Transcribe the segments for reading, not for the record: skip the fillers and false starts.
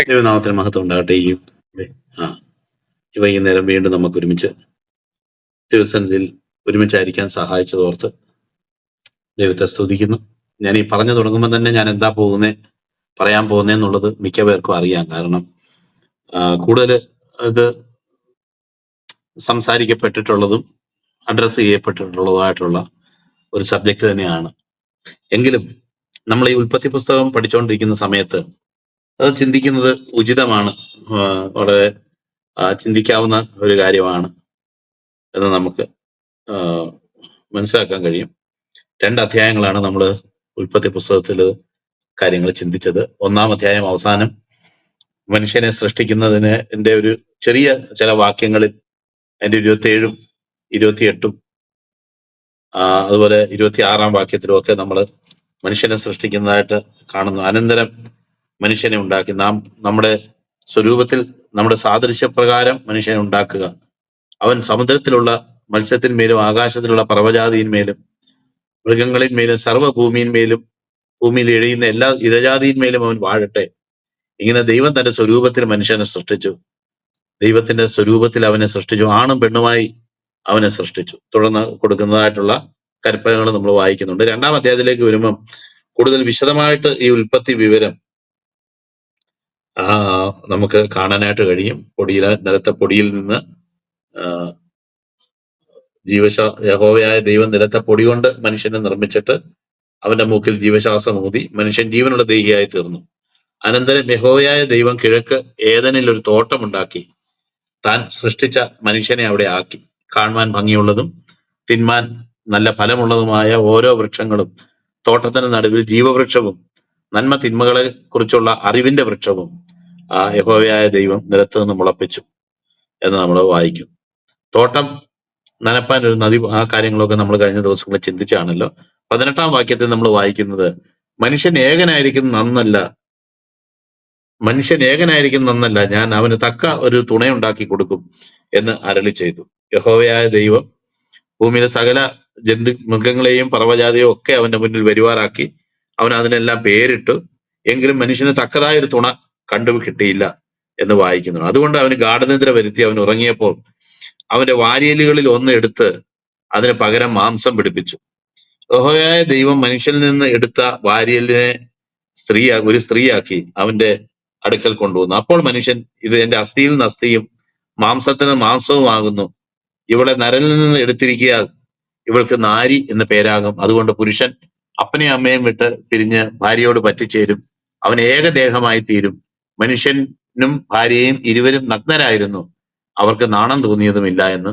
ദൈവനാമത്തിന് മഹത്വം ഉണ്ടാകട്ടെ. ആ ഈ വൈകുന്നേരം വീണ്ടും നമുക്ക് ഒരുമിച്ച് ദിവസത്തിൽ ഒരുമിച്ചായിരിക്കാൻ സഹായിച്ചതോർത്ത് ദൈവത്തെ സ്തുതിക്കുന്നു. ഞാൻ ഈ പറഞ്ഞു തുടങ്ങുമ്പോൾ തന്നെ ഞാൻ എന്താ പറയാൻ പോകുന്നതെന്നുള്ളത് മിക്ക പേർക്കും അറിയാം. കാരണം കൂടുതൽ ഇത് സംസാരിക്കപ്പെട്ടിട്ടുള്ളതും അഡ്രസ്സ് ചെയ്യപ്പെട്ടിട്ടുള്ളതുമായിട്ടുള്ള ഒരു സബ്ജക്റ്റ് തന്നെയാണ്. എങ്കിലും നമ്മൾ ഈ ഉൽപ്പത്തി പുസ്തകം പഠിച്ചുകൊണ്ടിരിക്കുന്ന സമയത്ത് അത് ചിന്തിക്കുന്നത് ഉചിതമാണ്, വളരെ ചിന്തിക്കാവുന്ന ഒരു കാര്യമാണ് എന്ന് നമുക്ക് മനസ്സിലാക്കാൻ കഴിയും. 2 അധ്യായങ്ങളാണ് നമ്മൾ ഉൽപ്പത്തി പുസ്തകത്തിൽ കാര്യങ്ങൾ ചിന്തിച്ചത്. 1-ാം അധ്യായം അവസാനം മനുഷ്യനെ സൃഷ്ടിക്കുന്നതിന് എൻ്റെ ഒരു ചെറിയ ചില വാക്യങ്ങളിൽ അതിൻ്റെ 27-ഉം 28-ഉം അതുപോലെ 26-ാം വാക്യത്തിലും ഒക്കെ നമ്മൾ മനുഷ്യനെ സൃഷ്ടിക്കുന്നതായിട്ട് കാണുന്നു. അനന്തരം മനുഷ്യനെ ഉണ്ടാക്കി, നാം നമ്മുടെ സ്വരൂപത്തിൽ നമ്മുടെ സാദൃശ്യപ്രകാരം മനുഷ്യനെ ഉണ്ടാക്കുക, അവൻ സമുദ്രത്തിലുള്ള മത്സ്യത്തിന്മേലും ആകാശത്തിലുള്ള പർവ്വജാതിന്മേലും മൃഗങ്ങളിന്മേലും സർവ്വഭൂമിയിന്മേലും ഭൂമിയിൽ എഴിയുന്ന എല്ലാ ഇരജാതിന്മേലും അവൻ വാഴട്ടെ. ഇങ്ങനെ ദൈവം തന്റെ സ്വരൂപത്തിൽ മനുഷ്യനെ സൃഷ്ടിച്ചു, ദൈവത്തിന്റെ സ്വരൂപത്തിൽ അവനെ സൃഷ്ടിച്ചു, ആണും പെണ്ണുമായി അവനെ സൃഷ്ടിച്ചു. തുടർന്ന് കൊടുക്കുന്നതായിട്ടുള്ള കൽപ്പനകൾ നമ്മൾ വായിക്കുന്നുണ്ട്. 2-ാം അധ്യായത്തിലേക്ക് വരുമ്പം കൂടുതൽ വിശദമായിട്ട് ഈ ഉൽപ്പത്തി വിവരം നമുക്ക് കാണാനായിട്ട് കഴിയും. നിലത്തെ പൊടിയിൽ നിന്ന് യഹോവയായ ദൈവം നിലത്തെ പൊടി കൊണ്ട് മനുഷ്യനെ നിർമ്മിച്ചിട്ട് അവന്റെ മൂക്കിൽ ജീവശ്വാസം ഊതി മനുഷ്യൻ ജീവനുള്ള ദേഹിയായി തീർന്നു. അനന്തരം യഹോവയായ ദൈവം കിഴക്ക് ഏദനിൽ ഒരു തോട്ടമുണ്ടാക്കി താൻ സൃഷ്ടിച്ച മനുഷ്യനെ അവിടെ ആക്കി. കാണുവാൻ ഭംഗിയുള്ളതും തിന്മാൻ നല്ല ഫലമുള്ളതുമായ ഓരോ വൃക്ഷങ്ങളും, തോട്ടത്തിന് നടുവിൽ ജീവവൃക്ഷവും നന്മ തിന്മകളെ കുറിച്ചുള്ള അറിവിന്റെ വൃക്ഷവും യഹോവയായ ദൈവം നിലത്ത് നിന്ന് മുളപ്പിച്ചു എന്ന് നമ്മൾ വായിക്കും. തോട്ടം നനപ്പാൻ ഒരു നദി, ആ കാര്യങ്ങളൊക്കെ നമ്മൾ കഴിഞ്ഞ ദിവസങ്ങളിൽ ചിന്തിച്ചാണല്ലോ. 18-ാം വാക്യത്തിൽ നമ്മൾ വായിക്കുന്നത് മനുഷ്യൻ ഏകനായിരിക്കും നന്നല്ല, ഞാൻ അവന് തക്ക ഒരു തുണയുണ്ടാക്കി കൊടുക്കും എന്ന് അരുളി ചെയ്തു. യഹോവയായ ദൈവം ഭൂമിയിലെ സകല മൃഗങ്ങളെയും പർവ്വജാതിയും ഒക്കെ അവന്റെ മുന്നിൽ വരുവാറാക്കി അവൻ അതിനെല്ലാം പേരിട്ടു. എങ്കിലും മനുഷ്യന് തക്കതായ ഒരു തുണ കിട്ടിയില്ല എന്ന് വായിക്കുന്നു. അതുകൊണ്ട് അവന് ഗാഠനിദ്ര വരുത്തി അവൻ ഉറങ്ങിയപ്പോൾ അവന്റെ വാരിയലുകളിൽ ഒന്ന് എടുത്ത് അതിന് പകരം മാംസം പിടിപ്പിച്ചു. യഹോവയായ ദൈവം മനുഷ്യനിൽ നിന്ന് എടുത്ത വാരിയലിനെ ഒരു സ്ത്രീയാക്കി അവന്റെ അടുക്കൽ കൊണ്ടുവന്നു. അപ്പോൾ മനുഷ്യൻ, ഇത് എന്റെ അസ്ഥിയിൽ നിന്ന് അസ്ഥിയും മാംസത്തിന് മാംസവും ആകുന്നു, ഇവളെ നരനിൽ നിന്ന് എടുത്തിരിക്കയാൽ ഇവൾക്ക് നാരി എന്ന് പേരാകും. അതുകൊണ്ട് പുരുഷൻ അപ്പനെയും അമ്മയും വിട്ട് പിരിഞ്ഞ് ഭാര്യയോട് പറ്റിച്ചേരും, അവൻ ഏകദേഹമായി തീരും. മനുഷ്യനും ഭാര്യയും ഇരുവരും നഗ്നരായിരുന്നു, അവർക്ക് നാണം തോന്നിയതുമില്ല എന്ന്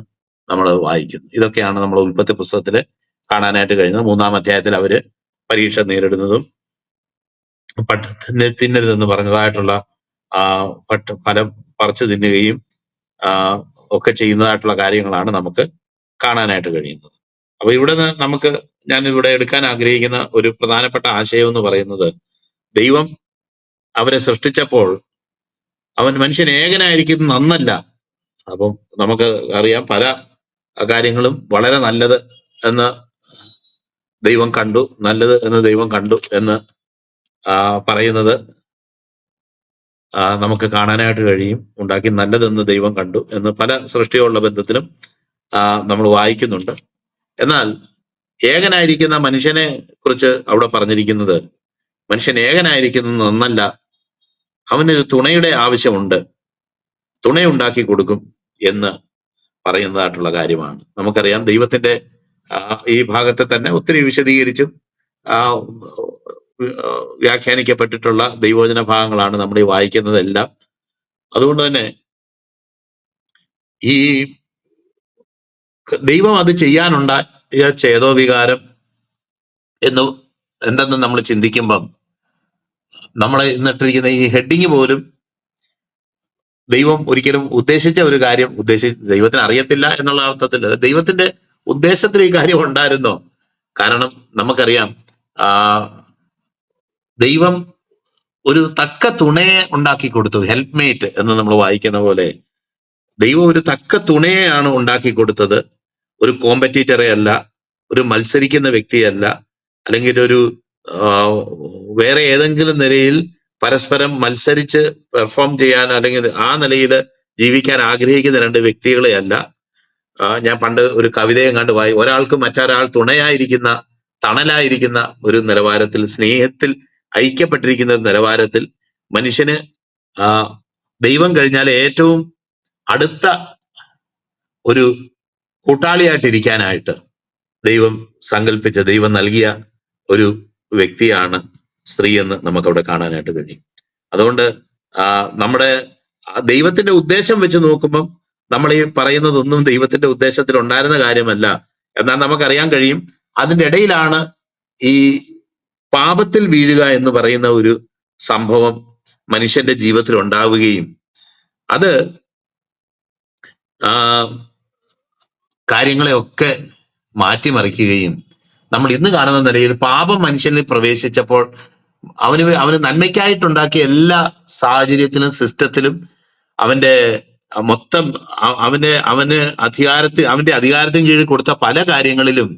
നമ്മൾ വായിക്കുന്നു. ഇതൊക്കെയാണ് നമ്മൾ ഉൽപ്പത്തി പുസ്തകത്തിൽ കാണാനായിട്ട് കഴിയുന്നത്. 3-ാം അധ്യായത്തിൽ അവര് പരീക്ഷ നേരിടുന്നതും തിന്നരുതെന്ന് പറഞ്ഞതായിട്ടുള്ള ഫലം പറിച്ചു തിന്നുകയും ഒക്കെ ചെയ്യുന്നതായിട്ടുള്ള കാര്യങ്ങളാണ് നമുക്ക് കാണാനായിട്ട് കഴിയുന്നത്. അപ്പൊ ഇവിടെ ഞാൻ ഇവിടെ എടുക്കാൻ ആഗ്രഹിക്കുന്ന ഒരു പ്രധാനപ്പെട്ട ആശയം എന്ന് പറയുന്നത്, ദൈവം അവരെ സൃഷ്ടിച്ചപ്പോൾ അവൻ മനുഷ്യൻ ഏകനായിരിക്കും നന്നല്ല. അപ്പം നമുക്ക് അറിയാം, പല കാര്യങ്ങളും വളരെ നല്ലത് എന്ന് ദൈവം കണ്ടു എന്ന് പറയുന്നത് നമുക്ക് കാണാനായിട്ട് കഴിയും. ഉണ്ടാക്കി നല്ലതെന്ന് ദൈവം കണ്ടു എന്ന് പല സൃഷ്ടിയുള്ള ബന്ധത്തിലും നമ്മൾ വായിക്കുന്നുണ്ട്. എന്നാൽ ഏകനായിരിക്കുന്ന മനുഷ്യനെ കുറിച്ച് അവിടെ പറഞ്ഞിരിക്കുന്നത്, മനുഷ്യൻ ഏകനായിരിക്കുന്നത് നന്നല്ല, അവനൊരു തുണയുടെ ആവശ്യമുണ്ട്, തുണയുണ്ടാക്കി കൊടുക്കും എന്ന് പറയുന്നതായിട്ടുള്ള കാര്യമാണ്. നമുക്കറിയാം, ദൈവത്തിന്റെ ഈ ഭാഗത്തെ തന്നെ ഒത്തിരി വിശദീകരിച്ചും വ്യാഖ്യാനിക്കപ്പെട്ടിട്ടുള്ള ദൈവവചന ഭാഗങ്ങളാണ് നമ്മൾ ഈ വായിക്കുന്നതെല്ലാം. അതുകൊണ്ട് തന്നെ ഈ ദൈവം അത് ചെയ്യാനുണ്ടായ ചേതോവികാരം എന്തെന്ന് നമ്മൾ ചിന്തിക്കുമ്പം, നമ്മളെ ഇന്നിട്ടിരിക്കുന്ന ഈ ഹെഡിങ് പോലും ദൈവം ഒരിക്കലും ഉദ്ദേശിച്ച ഒരു കാര്യം ദൈവത്തിന് അറിയത്തില്ല എന്നുള്ള അർത്ഥത്തിൽ ദൈവത്തിന്റെ ഉദ്ദേശത്തിൽ ഈ കാര്യം ഉണ്ടായിരുന്നോ? കാരണം നമുക്കറിയാം, ദൈവം ഒരു തക്ക തുണയെ ഉണ്ടാക്കി കൊടുത്തു, ഹെൽപ്മേറ്റ് എന്ന് നമ്മൾ വായിക്കുന്ന പോലെ ദൈവം ഒരു തക്ക തുണയെയാണ് ഉണ്ടാക്കി കൊടുത്തത്. ഒരു കോമ്പറ്റീറ്ററെ അല്ല, ഒരു മത്സരിക്കുന്ന വ്യക്തിയല്ല, അല്ലെങ്കിൽ ഒരു വേറെ ഏതെങ്കിലും നിലയിൽ പരസ്പരം മത്സരിച്ച് പെർഫോം ചെയ്യാൻ അല്ലെങ്കിൽ ആ നിലയിൽ ജീവിക്കാൻ ആഗ്രഹിക്കുന്ന രണ്ട് വ്യക്തികളെയല്ല. ഞാൻ പണ്ട് ഒരു കവിതയും കണ്ട് ഒരാൾക്ക് മറ്റൊരാൾ തുണയായിരിക്കുന്ന തണലായിരിക്കുന്ന ഒരു നിലവാരത്തിൽ, സ്നേഹത്തിൽ ഐക്യപ്പെട്ടിരിക്കുന്ന ഒരു നിലവാരത്തിൽ മനുഷ്യന് ആ ദൈവം കഴിഞ്ഞാൽ ഏറ്റവും അടുത്ത ഒരു കൂട്ടാളിയായിട്ടിരിക്കാനായിട്ട് ദൈവം സങ്കല്പിച്ച, ദൈവം നൽകിയ ഒരു വ്യക്തിയാണ് സ്ത്രീ എന്ന് നമുക്കവിടെ കാണാനായിട്ട് കഴിയും. അതുകൊണ്ട് നമ്മുടെ ദൈവത്തിന്റെ ഉദ്ദേശം വെച്ച് നോക്കുമ്പം നമ്മൾ ഈ പറയുന്നതൊന്നും ദൈവത്തിന്റെ ഉദ്ദേശത്തിൽ ഉണ്ടായിരുന്ന കാര്യമല്ല. എന്നാൽ നമുക്കറിയാൻ കഴിയും അതിൻ്റെ ഇടയിലാണ് ഈ പാപത്തിൽ വീഴുക എന്ന് പറയുന്ന ഒരു സംഭവം മനുഷ്യന്റെ ജീവിതത്തിൽ ഉണ്ടാവുകയും അത് കാര്യങ്ങളെയൊക്കെ മാറ്റിമറിക്കുകയും നമ്മൾ ഇന്ന് കാണുന്ന നിലയിൽ പാപം മനുഷ്യനിൽ പ്രവേശിച്ചപ്പോൾ അവന് നന്മയ്ക്കായിട്ടുണ്ടാക്കിയ എല്ലാ സാഹചര്യത്തിലും സിസ്റ്റത്തിലും അവന്റെ മൊത്തം അവന്റെ അധികാരത്തിന് കീഴിൽ കൊടുത്ത പല കാര്യങ്ങളിലും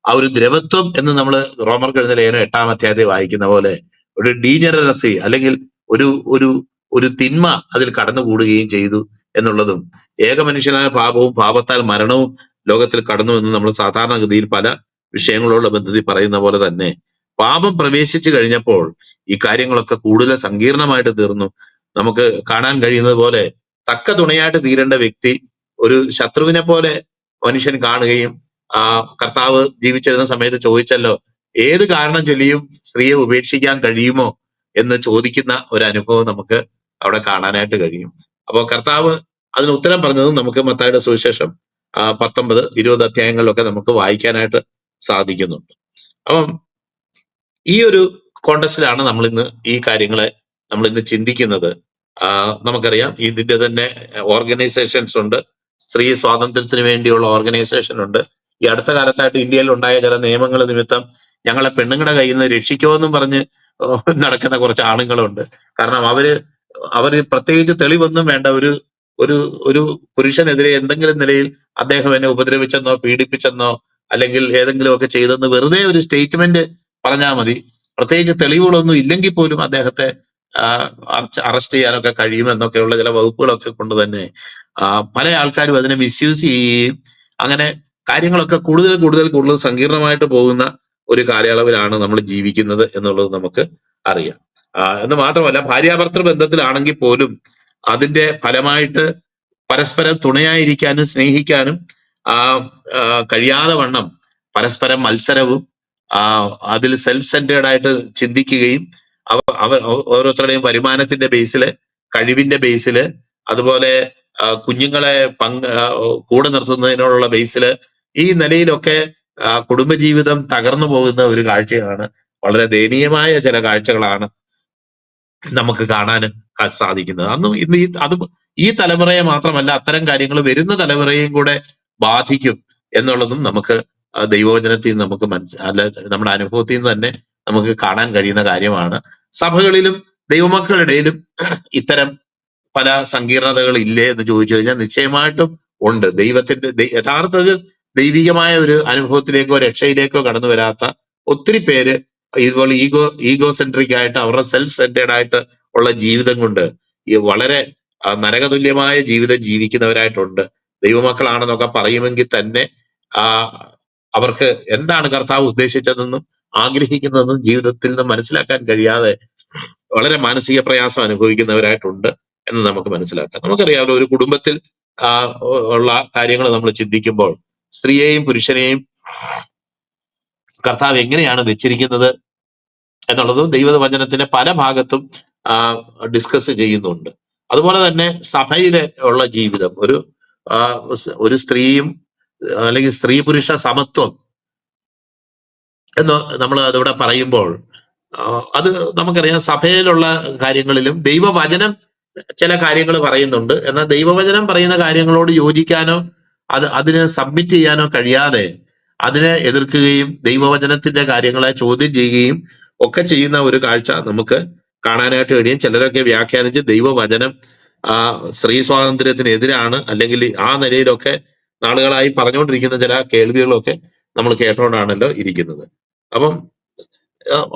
ആ ഒരു ദ്രവത്വം എന്ന് നമ്മൾ റോമർക്ക് എഴുതുന്ന ലേഖനം 8-ാം അധ്യായത്തിൽ വായിക്കുന്ന പോലെ ഒരു ഡീജനറസി അല്ലെങ്കിൽ ഒരു ഒരു ഒരു തിന്മ അതിൽ കടന്നുകൂടുകയും ചെയ്തു എന്നുള്ളതും, ഏകമനുഷ്യനായ പാപവും പാപത്താൽ മരണവും ലോകത്തിൽ കടന്നു എന്ന് നമ്മൾ സാധാരണഗതിയിൽ പല വിഷയങ്ങളോടുള്ള ബന്ധത്തിൽ പറയുന്ന പോലെ തന്നെ പാപം പ്രവേശിച്ചു കഴിഞ്ഞപ്പോൾ ഈ കാര്യങ്ങളൊക്കെ കൂടുതൽ സങ്കീർണമായിട്ട് തീർന്നു. നമുക്ക് കാണാൻ കഴിയുന്നത് പോലെ തക്ക തുണയായിട്ട് തീരേണ്ട വ്യക്തി ഒരു ശത്രുവിനെ പോലെ മനുഷ്യൻ കാണുകയും കർത്താവ് ജീവിച്ചിരുന്ന സമയത്ത് ചോദിച്ചല്ലോ, ഏത് കാരണം ചൊല്ലിയും സ്ത്രീയെ ഉപേക്ഷിക്കാൻ കഴിയുമോ എന്ന് ചോദിക്കുന്ന ഒരു അനുഭവം നമുക്ക് അവിടെ കാണാനായിട്ട് കഴിയും. അപ്പോൾ കർത്താവ് അതിന് ഉത്തരം പറഞ്ഞതും നമുക്ക് മത്തായിയുടെ സുവിശേഷം 19-20 അധ്യായങ്ങളിലൊക്കെ നമുക്ക് വായിക്കാനായിട്ട് സാധിക്കുന്നുണ്ട്. അപ്പം ഈ ഒരു കോണ്ടസ്റ്റിലാണ് നമ്മൾ ഇന്ന് ഈ കാര്യങ്ങളെ നമ്മൾ ഇന്ന് ചിന്തിക്കുന്നത്. നമുക്കറിയാം ഇതിന്റെ തന്നെ ഓർഗനൈസേഷൻസ് ഉണ്ട്, സ്ത്രീ സ്വാതന്ത്ര്യത്തിന് വേണ്ടിയുള്ള ഓർഗനൈസേഷൻ ഉണ്ട്. ഈ അടുത്ത കാലത്തായിട്ട് ഇന്ത്യയിൽ ഉണ്ടായ ചില നിയമങ്ങൾ നിമിത്തം ഞങ്ങളെ പെണ്ണുങ്ങളുടെ കയ്യിൽ നിന്ന് രക്ഷിക്കുമെന്നും പറഞ്ഞ് നടക്കുന്ന കുറച്ച് ആണുങ്ങളുണ്ട്. കാരണം അവര് പ്രത്യേകിച്ച് തെളിവൊന്നും വേണ്ട, ഒരു ഒരു ഒരു പുരുഷനെതിരെ എന്തെങ്കിലും നിലയിൽ അദ്ദേഹം എന്നെ ഉപദ്രവിച്ചെന്നോ പീഡിപ്പിച്ചെന്നോ അല്ലെങ്കിൽ ഏതെങ്കിലും ഒക്കെ ചെയ്തെന്ന് വെറുതെ ഒരു സ്റ്റേറ്റ്മെന്റ് പറഞ്ഞാൽ മതി, പ്രത്യേകിച്ച് തെളിവുകളൊന്നും ഇല്ലെങ്കിൽ പോലും അദ്ദേഹത്തെ അറസ്റ്റ് ചെയ്യാനൊക്കെ കഴിയുമെന്നൊക്കെയുള്ള ചില വകുപ്പുകളൊക്കെ കൊണ്ട് തന്നെ പല ആൾക്കാരും അതിനെ മിസ്യൂസ് ചെയ്യുകയും അങ്ങനെ കാര്യങ്ങളൊക്കെ കൂടുതൽ കൂടുതൽ കൂടുതൽ സങ്കീർണമായിട്ട് പോകുന്ന ഒരു കാലയളവിലാണ് നമ്മൾ ജീവിക്കുന്നത് എന്നുള്ളത് നമുക്ക് അറിയാം. എന്ന് മാത്രമല്ല, ഭാര്യാഭർത്തൃ ബന്ധത്തിലാണെങ്കിൽ പോലും അതിന്റെ ഫലമായിട്ട് പരസ്പരം തുണയായിരിക്കാനും സ്നേഹിക്കാനും കഴിയാതെ വണ്ണം പരസ്പരം മത്സരവും അതിൽ സെൽഫ് സെന്റേർഡ് ആയിട്ട് ചിന്തിക്കുകയും ഓരോരുത്തരുടെയും വരുമാനത്തിന്റെ ബേസില്, കഴിവിന്റെ ബേസില്, അതുപോലെ കുഞ്ഞുങ്ങളെ കൂടെ നിർത്തുന്നതിനുള്ള ബേസില്, ഈ നിലയിലൊക്കെ കുടുംബജീവിതം തകർന്നു പോകുന്ന ഒരു കാഴ്ചയാണ്. വളരെ ദയനീയമായ ചില കാഴ്ചകളാണ് നമുക്ക് കാണാൻ സാധിക്കുന്നത്. അന്നും ഇന്ന് ഈ തലമുറയെ മാത്രമല്ല, അത്തരം കാര്യങ്ങൾ വരുന്ന തലമുറയെയും കൂടെ ബാധിക്കും എന്നുള്ളതും നമുക്ക് ദൈവവചനത്തിൽ നിന്ന് നമുക്ക് അല്ല നമ്മുടെ അനുഭവത്തിൽ നിന്ന് തന്നെ നമുക്ക് കാണാൻ കഴിയുന്ന കാര്യമാണ്. സഭകളിലും ദൈവമക്കളുടെയിലും ഇത്തരം പല സങ്കീർണതകൾ ഇല്ലേ എന്ന് ചോദിച്ചു കഴിഞ്ഞാൽ നിശ്ചയമായിട്ടും ഉണ്ട്. ദൈവത്തിന്റെ യഥാർത്ഥത്തിൽ ദൈവികമായ ഒരു അനുഭവത്തിലേക്കോ രക്ഷയിലേക്കോ കടന്നു വരാത്ത ഒത്തിരി പേര് ഇതുപോലെ ഈഗോ സെൻട്രിക് ആയിട്ട് അവരുടെ സെൽഫ് സെന്റേർഡ് ആയിട്ട് ഉള്ള ജീവിതം കൊണ്ട് ഈ വളരെ നരകതുല്യമായ ജീവിതം ജീവിക്കുന്നവരായിട്ടുണ്ട്. ദൈവമക്കളാണെന്നൊക്കെ പറയുമെങ്കിൽ തന്നെ അവർക്ക് എന്താണ് കർത്താവ് ഉദ്ദേശിച്ചതെന്നും ആഗ്രഹിക്കുന്നതെന്നും ജീവിതത്തിൽ നിന്ന് മനസ്സിലാക്കാൻ കഴിയാതെ വളരെ മാനസിക പ്രയാസം അനുഭവിക്കുന്നവരായിട്ടുണ്ട് എന്ന് നമുക്ക് മനസ്സിലാക്കാം. നമുക്കറിയാമല്ലോ, ഒരു കുടുംബത്തിൽ ഉള്ള കാര്യങ്ങൾ നമ്മൾ ചിന്തിക്കുമ്പോൾ സ്ത്രീയെയും പുരുഷനെയും കർത്താവ് എങ്ങനെയാണ് വെച്ചിരിക്കുന്നത് എന്നുള്ളതും ദൈവവചനത്തിന്റെ പല ഭാഗത്തും ഡിസ്കസ് ചെയ്യുന്നുണ്ട്. അതുപോലെ തന്നെ സഭയിലെ ഉള്ള ജീവിതം, ഒരു സ്ത്രീയും അല്ലെങ്കിൽ സ്ത്രീ പുരുഷ സമത്വം എന്ന് നമ്മൾ അതിവിടെ പറയുമ്പോൾ അത് നമുക്കറിയാം, സഭയിലുള്ള കാര്യങ്ങളിലും ദൈവവചനം ചില കാര്യങ്ങൾ പറയുന്നുണ്ട്. എന്നാൽ ദൈവവചനം പറയുന്ന കാര്യങ്ങളോട് യോജിക്കാനോ അതിന് സബ്മിറ്റ് ചെയ്യാനോ കഴിയാതെ അതിനെ എതിർക്കുകയും ദൈവവചനത്തിന്റെ കാര്യങ്ങളെ ചോദ്യം ചെയ്യുകയും ഒക്കെ ചെയ്യുന്ന ഒരു കാഴ്ച നമുക്ക് കാണാനായിട്ട് കഴിയും. ചിലരൊക്കെ വ്യാഖ്യാനിച്ച് ദൈവവചനം സ്ത്രീ സ്വാതന്ത്ര്യത്തിനെതിരാണ് അല്ലെങ്കിൽ ആ നിലയിലൊക്കെ നാളുകളായി പറഞ്ഞുകൊണ്ടിരിക്കുന്ന ചില കേൾവികളൊക്കെ നമ്മൾ കേട്ടോണ്ടാണല്ലോ ഇരിക്കുന്നത്. അപ്പം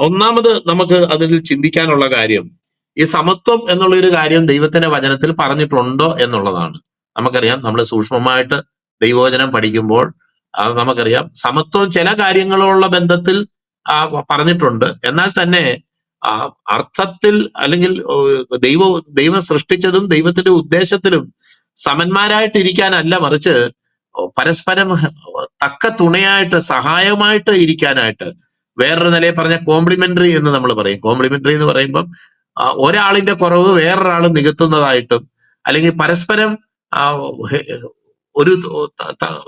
ഒന്നാമത് നമുക്ക് അതിൽ ചിന്തിക്കാനുള്ള കാര്യം, ഈ സമത്വം എന്നുള്ള ഒരു കാര്യം ദൈവത്തിന്റെ വചനത്തിൽ പറഞ്ഞിട്ടുണ്ടോ എന്നുള്ളതാണ്. നമുക്കറിയാം, നമ്മൾ സൂക്ഷ്മമായിട്ട് ദൈവവചനം പഠിക്കുമ്പോൾ നമുക്കറിയാം സമത്വം ചില കാര്യങ്ങളുള്ള ബന്ധത്തിൽ പറഞ്ഞിട്ടുണ്ട്. എന്നാൽ തന്നെ ആ അർത്ഥത്തിൽ അല്ലെങ്കിൽ ദൈവം സൃഷ്ടിച്ചതും ദൈവത്തിന്റെ ഉദ്ദേശത്തിലും സമന്മാരായിട്ടിരിക്കാനല്ല, മറിച്ച് പരസ്പരം തക്ക തുണയായിട്ട് സഹായമായിട്ട് ഇരിക്കാനായിട്ട്, വേറൊരു നിലയിൽ പറഞ്ഞ കോംപ്ലിമെന്ററി എന്ന് നമ്മൾ പറയും. കോംപ്ലിമെന്ററി എന്ന് പറയുമ്പം ഒരാളിന്റെ കുറവ് വേറൊരാൾ നികത്തുന്നതായിട്ടും, അല്ലെങ്കിൽ പരസ്പരം ഒരു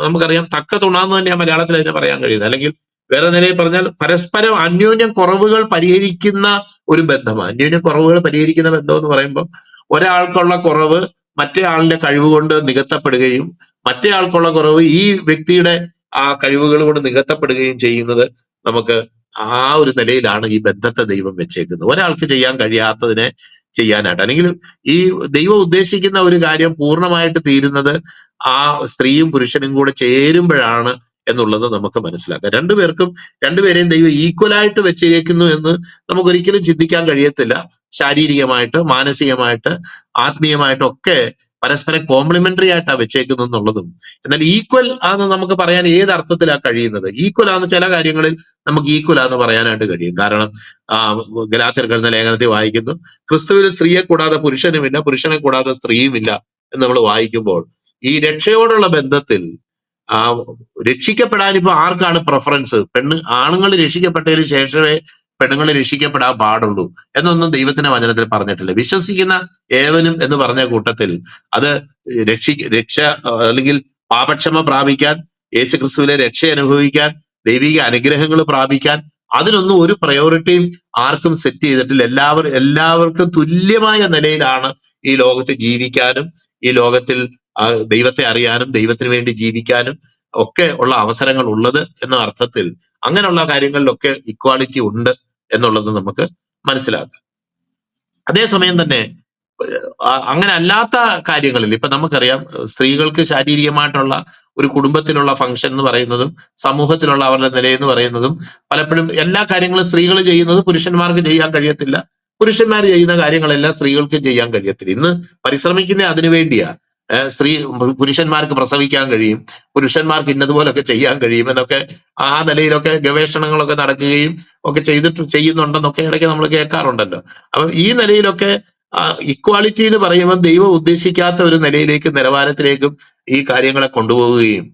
നമുക്കറിയാം തക്ക തുണ എന്ന് തന്നെയാണ് മലയാളത്തിൽ അതിനെ പറയാൻ കഴിയുന്നത്. അല്ലെങ്കിൽ വേറെ നിലയിൽ പറഞ്ഞാൽ പരസ്പരം അന്യോന്യം കുറവുകൾ പരിഹരിക്കുന്ന ഒരു ബന്ധമാണ്. അന്യോന്യം കുറവുകൾ പരിഹരിക്കുന്ന ബന്ധം എന്ന് പറയുമ്പോൾ ഒരാൾക്കുള്ള കുറവ് മറ്റേ ആളിന്റെ കഴിവ് കൊണ്ട് നികത്തപ്പെടുകയും മറ്റേ ആൾക്കുള്ള കുറവ് ഈ വ്യക്തിയുടെ ആ കഴിവുകൾ കൊണ്ട് നികത്തപ്പെടുകയും ചെയ്യുന്നത് നമുക്ക് ആ ഒരു നിലയിലാണ് ഈ ബന്ധത്തെ ദൈവം വെച്ചേക്കുന്നത്. ഒരാൾക്ക് ചെയ്യാൻ കഴിയാത്തതിനെ ചെയ്യാനായിട്ട്, അല്ലെങ്കിൽ ഈ ദൈവം ഉദ്ദേശിക്കുന്ന ഒരു കാര്യം പൂർണ്ണമായിട്ട് തീരുന്നത് ആ സ്ത്രീയും പുരുഷനും കൂടെ ചേരുമ്പോഴാണ് എന്നുള്ളത് നമുക്ക് മനസ്സിലാക്കാം. രണ്ടുപേരെയും ദൈവം ഈക്വലായിട്ട് വെച്ചേക്കുന്നു എന്ന് നമുക്ക് ഒരിക്കലും ചിന്തിക്കാൻ കഴിയത്തില്ല. ശാരീരികമായിട്ട്, മാനസികമായിട്ട്, ആത്മീയമായിട്ടും ഒക്കെ പരസ്പരം കോംപ്ലിമെന്ററി ആയിട്ടാണ് വെച്ചേക്കുന്നു എന്നുള്ളതും. എന്നാൽ ഈക്വൽ ആണെന്ന് നമുക്ക് പറയാൻ ഏത് അർത്ഥത്തിലാണ് കഴിയുന്നത്? ഈക്വൽ ആണെന്ന് ചില കാര്യങ്ങളിൽ നമുക്ക് ഈക്വൽ ആണെന്ന് പറയാനായിട്ട് കഴിയും. കാരണം ഗലാത്യർക്ക് എഴുതുന്ന ലേഖനത്തിൽ വായിക്കുന്നു, ക്രിസ്തുവിൽ സ്ത്രീയെ കൂടാതെ പുരുഷനുമില്ല, പുരുഷനെ കൂടാതെ സ്ത്രീയുമില്ല എന്ന് നമ്മൾ വായിക്കുമ്പോൾ ഈ രക്ഷയോടുള്ള ബന്ധത്തിൽ രക്ഷിക്കപ്പെടാൻ ഇപ്പൊ ആർക്കാണ് പ്രിഫറൻസ്? ആണുങ്ങൾ രക്ഷിക്കപ്പെട്ടതിന് ശേഷമേ പെണ്ണുങ്ങൾ രക്ഷിക്കപ്പെടാൻ പാടുള്ളൂ എന്നൊന്നും ദൈവത്തിന്റെ വചനത്തിൽ പറഞ്ഞിട്ടില്ല. വിശ്വസിക്കുന്ന ഏവനും എന്ന് പറഞ്ഞ കൂട്ടത്തിൽ അത് രക്ഷ അല്ലെങ്കിൽ പാപക്ഷമ പ്രാപിക്കാൻ, യേശുക്രിസ്തുവിലെ രക്ഷ അനുഭവിക്കാൻ, ദൈവിക അനുഗ്രഹങ്ങൾ പ്രാപിക്കാൻ, അതിനൊന്നും ഒരു പ്രയോറിറ്റിയും ആർക്കും സെറ്റ് ചെയ്തിട്ടില്ല. എല്ലാവർക്കും തുല്യമായ നിലയിലാണ് ഈ ലോകത്ത് ജീവിക്കാനും ഈ ലോകത്തിൽ ദൈവത്തെ അറിയാനും ദൈവത്തിന് വേണ്ടി ജീവിക്കാനും ഒക്കെ ഉള്ള അവസരങ്ങൾ ഉള്ളത് എന്ന അർത്ഥത്തിൽ അങ്ങനെയുള്ള കാര്യങ്ങളിലൊക്കെ ഇക്വാളിറ്റി ഉണ്ട് എന്നുള്ളത് നമുക്ക് മനസ്സിലാക്കാം. അതേസമയം തന്നെ അങ്ങനെ അല്ലാത്ത കാര്യങ്ങളിൽ ഇപ്പൊ നമുക്കറിയാം, സ്ത്രീകൾക്ക് ശാരീരികമായിട്ടുള്ള ഒരു കുടുംബത്തിലുള്ള ഫംഗ്ഷൻ എന്ന് പറയുന്നതും സമൂഹത്തിലുള്ള അവരുടെ നിലയെന്ന് പറയുന്നതും പലപ്പോഴും എല്ലാ കാര്യങ്ങളും സ്ത്രീകൾ ചെയ്യുന്നത് പുരുഷന്മാർക്ക് ചെയ്യാൻ കഴിയത്തില്ല, പുരുഷന്മാർ ചെയ്യുന്ന കാര്യങ്ങളെല്ലാം സ്ത്രീകൾക്ക് ചെയ്യാൻ കഴിയത്തില്ല. ഇന്ന് പരിശ്രമിക്കുന്ന അതിനു വേണ്ടിയാ. പുരുഷന്മാർക്ക് പ്രസവിക്കാൻ കഴിയും, പുരുഷന്മാർക്ക് ഇന്നതുപോലൊക്കെ ചെയ്യാൻ കഴിയും എന്നൊക്കെ ആ നിലയിലൊക്കെ ഗവേഷണങ്ങളൊക്കെ നടക്കുകയും ഒക്കെ ചെയ്യുന്നുണ്ടെന്നൊക്കെ ഇടയ്ക്ക് നമ്മൾ കേൾക്കാറുണ്ടല്ലോ. അപ്പൊ ഈ നിലയിലൊക്കെ ഇക്വാളിറ്റി എന്ന് പറയുമ്പോൾ ദൈവം ഉദ്ദേശിക്കാത്ത ഒരു നിലയിലേക്ക് നിലവാരത്തിലേക്കും ഈ കാര്യങ്ങളെ കൊണ്ടുപോവുകയും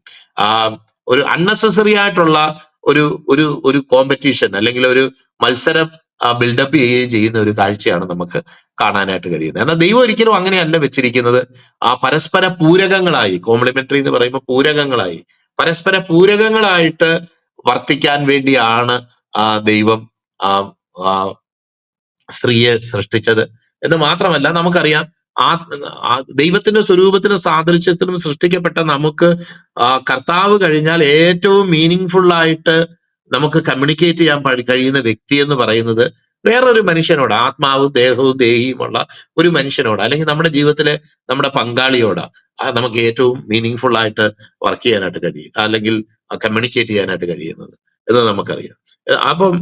ഒരു അൺനെസസറി ആയിട്ടുള്ള ഒരു ഒരു ഒരു കോമ്പറ്റീഷൻ അല്ലെങ്കിൽ ഒരു മത്സരം ബിൽഡപ്പ് ചെയ്യുകയും ചെയ്യുന്ന ഒരു കാഴ്ചയാണ് നമുക്ക് കാണാനായിട്ട് കഴിയുന്നത്. എന്നാൽ ദൈവം ഒരിക്കലും അങ്ങനെയല്ല വെച്ചിരിക്കുന്നത്. പരസ്പര പൂരകങ്ങളായി, കോംപ്ലിമെന്ററി എന്ന് പറയുമ്പോൾ പൂരകങ്ങളായി, പരസ്പര പൂരകങ്ങളായിട്ട് വർത്തിക്കാൻ വേണ്ടിയാണ് ദൈവം സ്ത്രീയെ സൃഷ്ടിച്ചത് എന്ന് മാത്രമല്ല, നമുക്കറിയാം ദൈവത്തിന്റെ സ്വരൂപത്തിനും സാദൃശ്യത്തിനും സൃഷ്ടിക്കപ്പെട്ട നമുക്ക് കർത്താവ് കഴിഞ്ഞാൽ ഏറ്റവും മീനിങ് ആയിട്ട് നമുക്ക് കമ്മ്യൂണിക്കേറ്റ് ചെയ്യാൻ കഴിയുന്ന വ്യക്തി എന്ന് പറയുന്നത് വേറൊരു മനുഷ്യനോട്, ആത്മാവും ദേഹവും ദേഹിയുമുള്ള ഒരു മനുഷ്യനോട്, അല്ലെങ്കിൽ നമ്മുടെ ജീവിതത്തിലെ നമ്മുടെ പങ്കാളിയോട് നമുക്ക് ഏറ്റവും മീനിങ് ആയിട്ട് വർക്ക് ചെയ്യാനായിട്ട് കഴിയും, അല്ലെങ്കിൽ കമ്മ്യൂണിക്കേറ്റ് ചെയ്യാനായിട്ട് കഴിയുന്നത് എന്ന് നമുക്കറിയാം. അപ്പം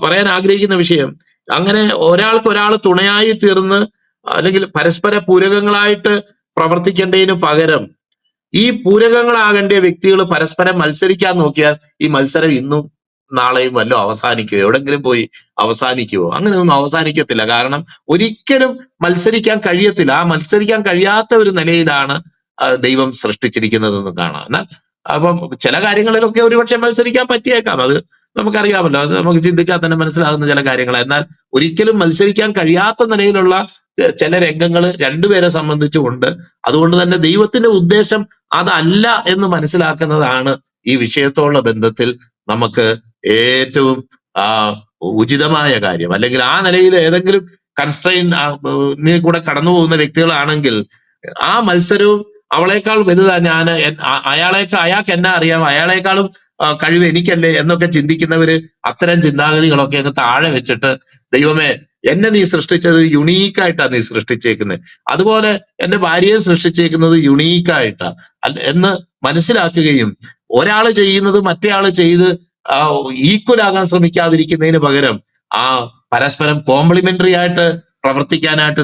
പറയാൻ ആഗ്രഹിക്കുന്ന വിഷയം, അങ്ങനെ ഒരാൾക്ക് ഒരാൾ തുണയായി തീർന്ന് അല്ലെങ്കിൽ പരസ്പര പൂരകങ്ങളായിട്ട് പ്രവർത്തിക്കേണ്ടതിന് പകരം ഈ പൂരകങ്ങളാകേണ്ട വ്യക്തികൾ പരസ്പരം മത്സരിക്കാൻ നോക്കിയാൽ ഈ മത്സരം ഇന്നും നാളെയും വല്ലോ അവസാനിക്കുമോ? എവിടെങ്കിലും പോയി അവസാനിക്കുമോ? അങ്ങനെയൊന്നും അവസാനിക്കത്തില്ല. കാരണം ഒരിക്കലും മത്സരിക്കാൻ കഴിയത്തില്ല. ആ മത്സരിക്കാൻ കഴിയാത്ത ഒരു നിലയിലാണ് ദൈവം സൃഷ്ടിച്ചിരിക്കുന്നതെന്ന് കാണാം. എന്നാൽ അപ്പം ചില കാര്യങ്ങളിലൊക്കെ ഒരുപക്ഷെ മത്സരിക്കാൻ പറ്റിയേക്കാം, അത് നമുക്കറിയാമല്ലോ, അത് നമുക്ക് ചിന്തിച്ചാൽ തന്നെ മനസ്സിലാകുന്ന ചില കാര്യങ്ങൾ. എന്നാൽ ഒരിക്കലും മത്സരിക്കാൻ കഴിയാത്ത നിലയിലുള്ള ചില രംഗങ്ങൾ രണ്ടുപേരെ സംബന്ധിച്ചുകൊണ്ട്, അതുകൊണ്ട് തന്നെ ദൈവത്തിന്റെ ഉദ്ദേശം അതല്ല എന്ന് മനസ്സിലാക്കുന്നതാണ് ഈ വിഷയത്തോടുള്ള ബന്ധത്തിൽ നമുക്ക് ഏറ്റവും ഉചിതമായ കാര്യം. അല്ലെങ്കിൽ ആ നിലയിൽ ഏതെങ്കിലും കൺസ്ട്രെയിൻ കൂടെ കടന്നു പോകുന്ന വ്യക്തികളാണെങ്കിൽ ആ മത്സരവും അവളേക്കാൾ വലുതാ, അയാൾക്ക് എന്നാ അറിയാം, അയാളെക്കാളും കഴിവ് എനിക്കല്ലേ എന്നൊക്കെ ചിന്തിക്കുന്നവര് അത്തരം ചിന്താഗതികളൊക്കെ അങ്ങ് താഴെ വെച്ചിട്ട്, ദൈവമേ എന്നെ നീ സൃഷ്ടിച്ചത് യുണീക്കായിട്ടാണ് നീ സൃഷ്ടിച്ചേക്കുന്നത്, അതുപോലെ എന്റെ ഭാര്യയെ സൃഷ്ടിച്ചേക്കുന്നത് യുണീക്കായിട്ടാ എന്ന് മനസ്സിലാക്കുകയും ഒരാള് ചെയ്യുന്നത് മറ്റേ ആള് ചെയ്ത് ഈക്വൽ ആകാൻ ശ്രമിക്കാതിരിക്കുന്നതിന് പകരം പരസ്പരം കോംപ്ലിമെന്ററി ആയിട്ട് പ്രവർത്തിക്കാനായിട്ട്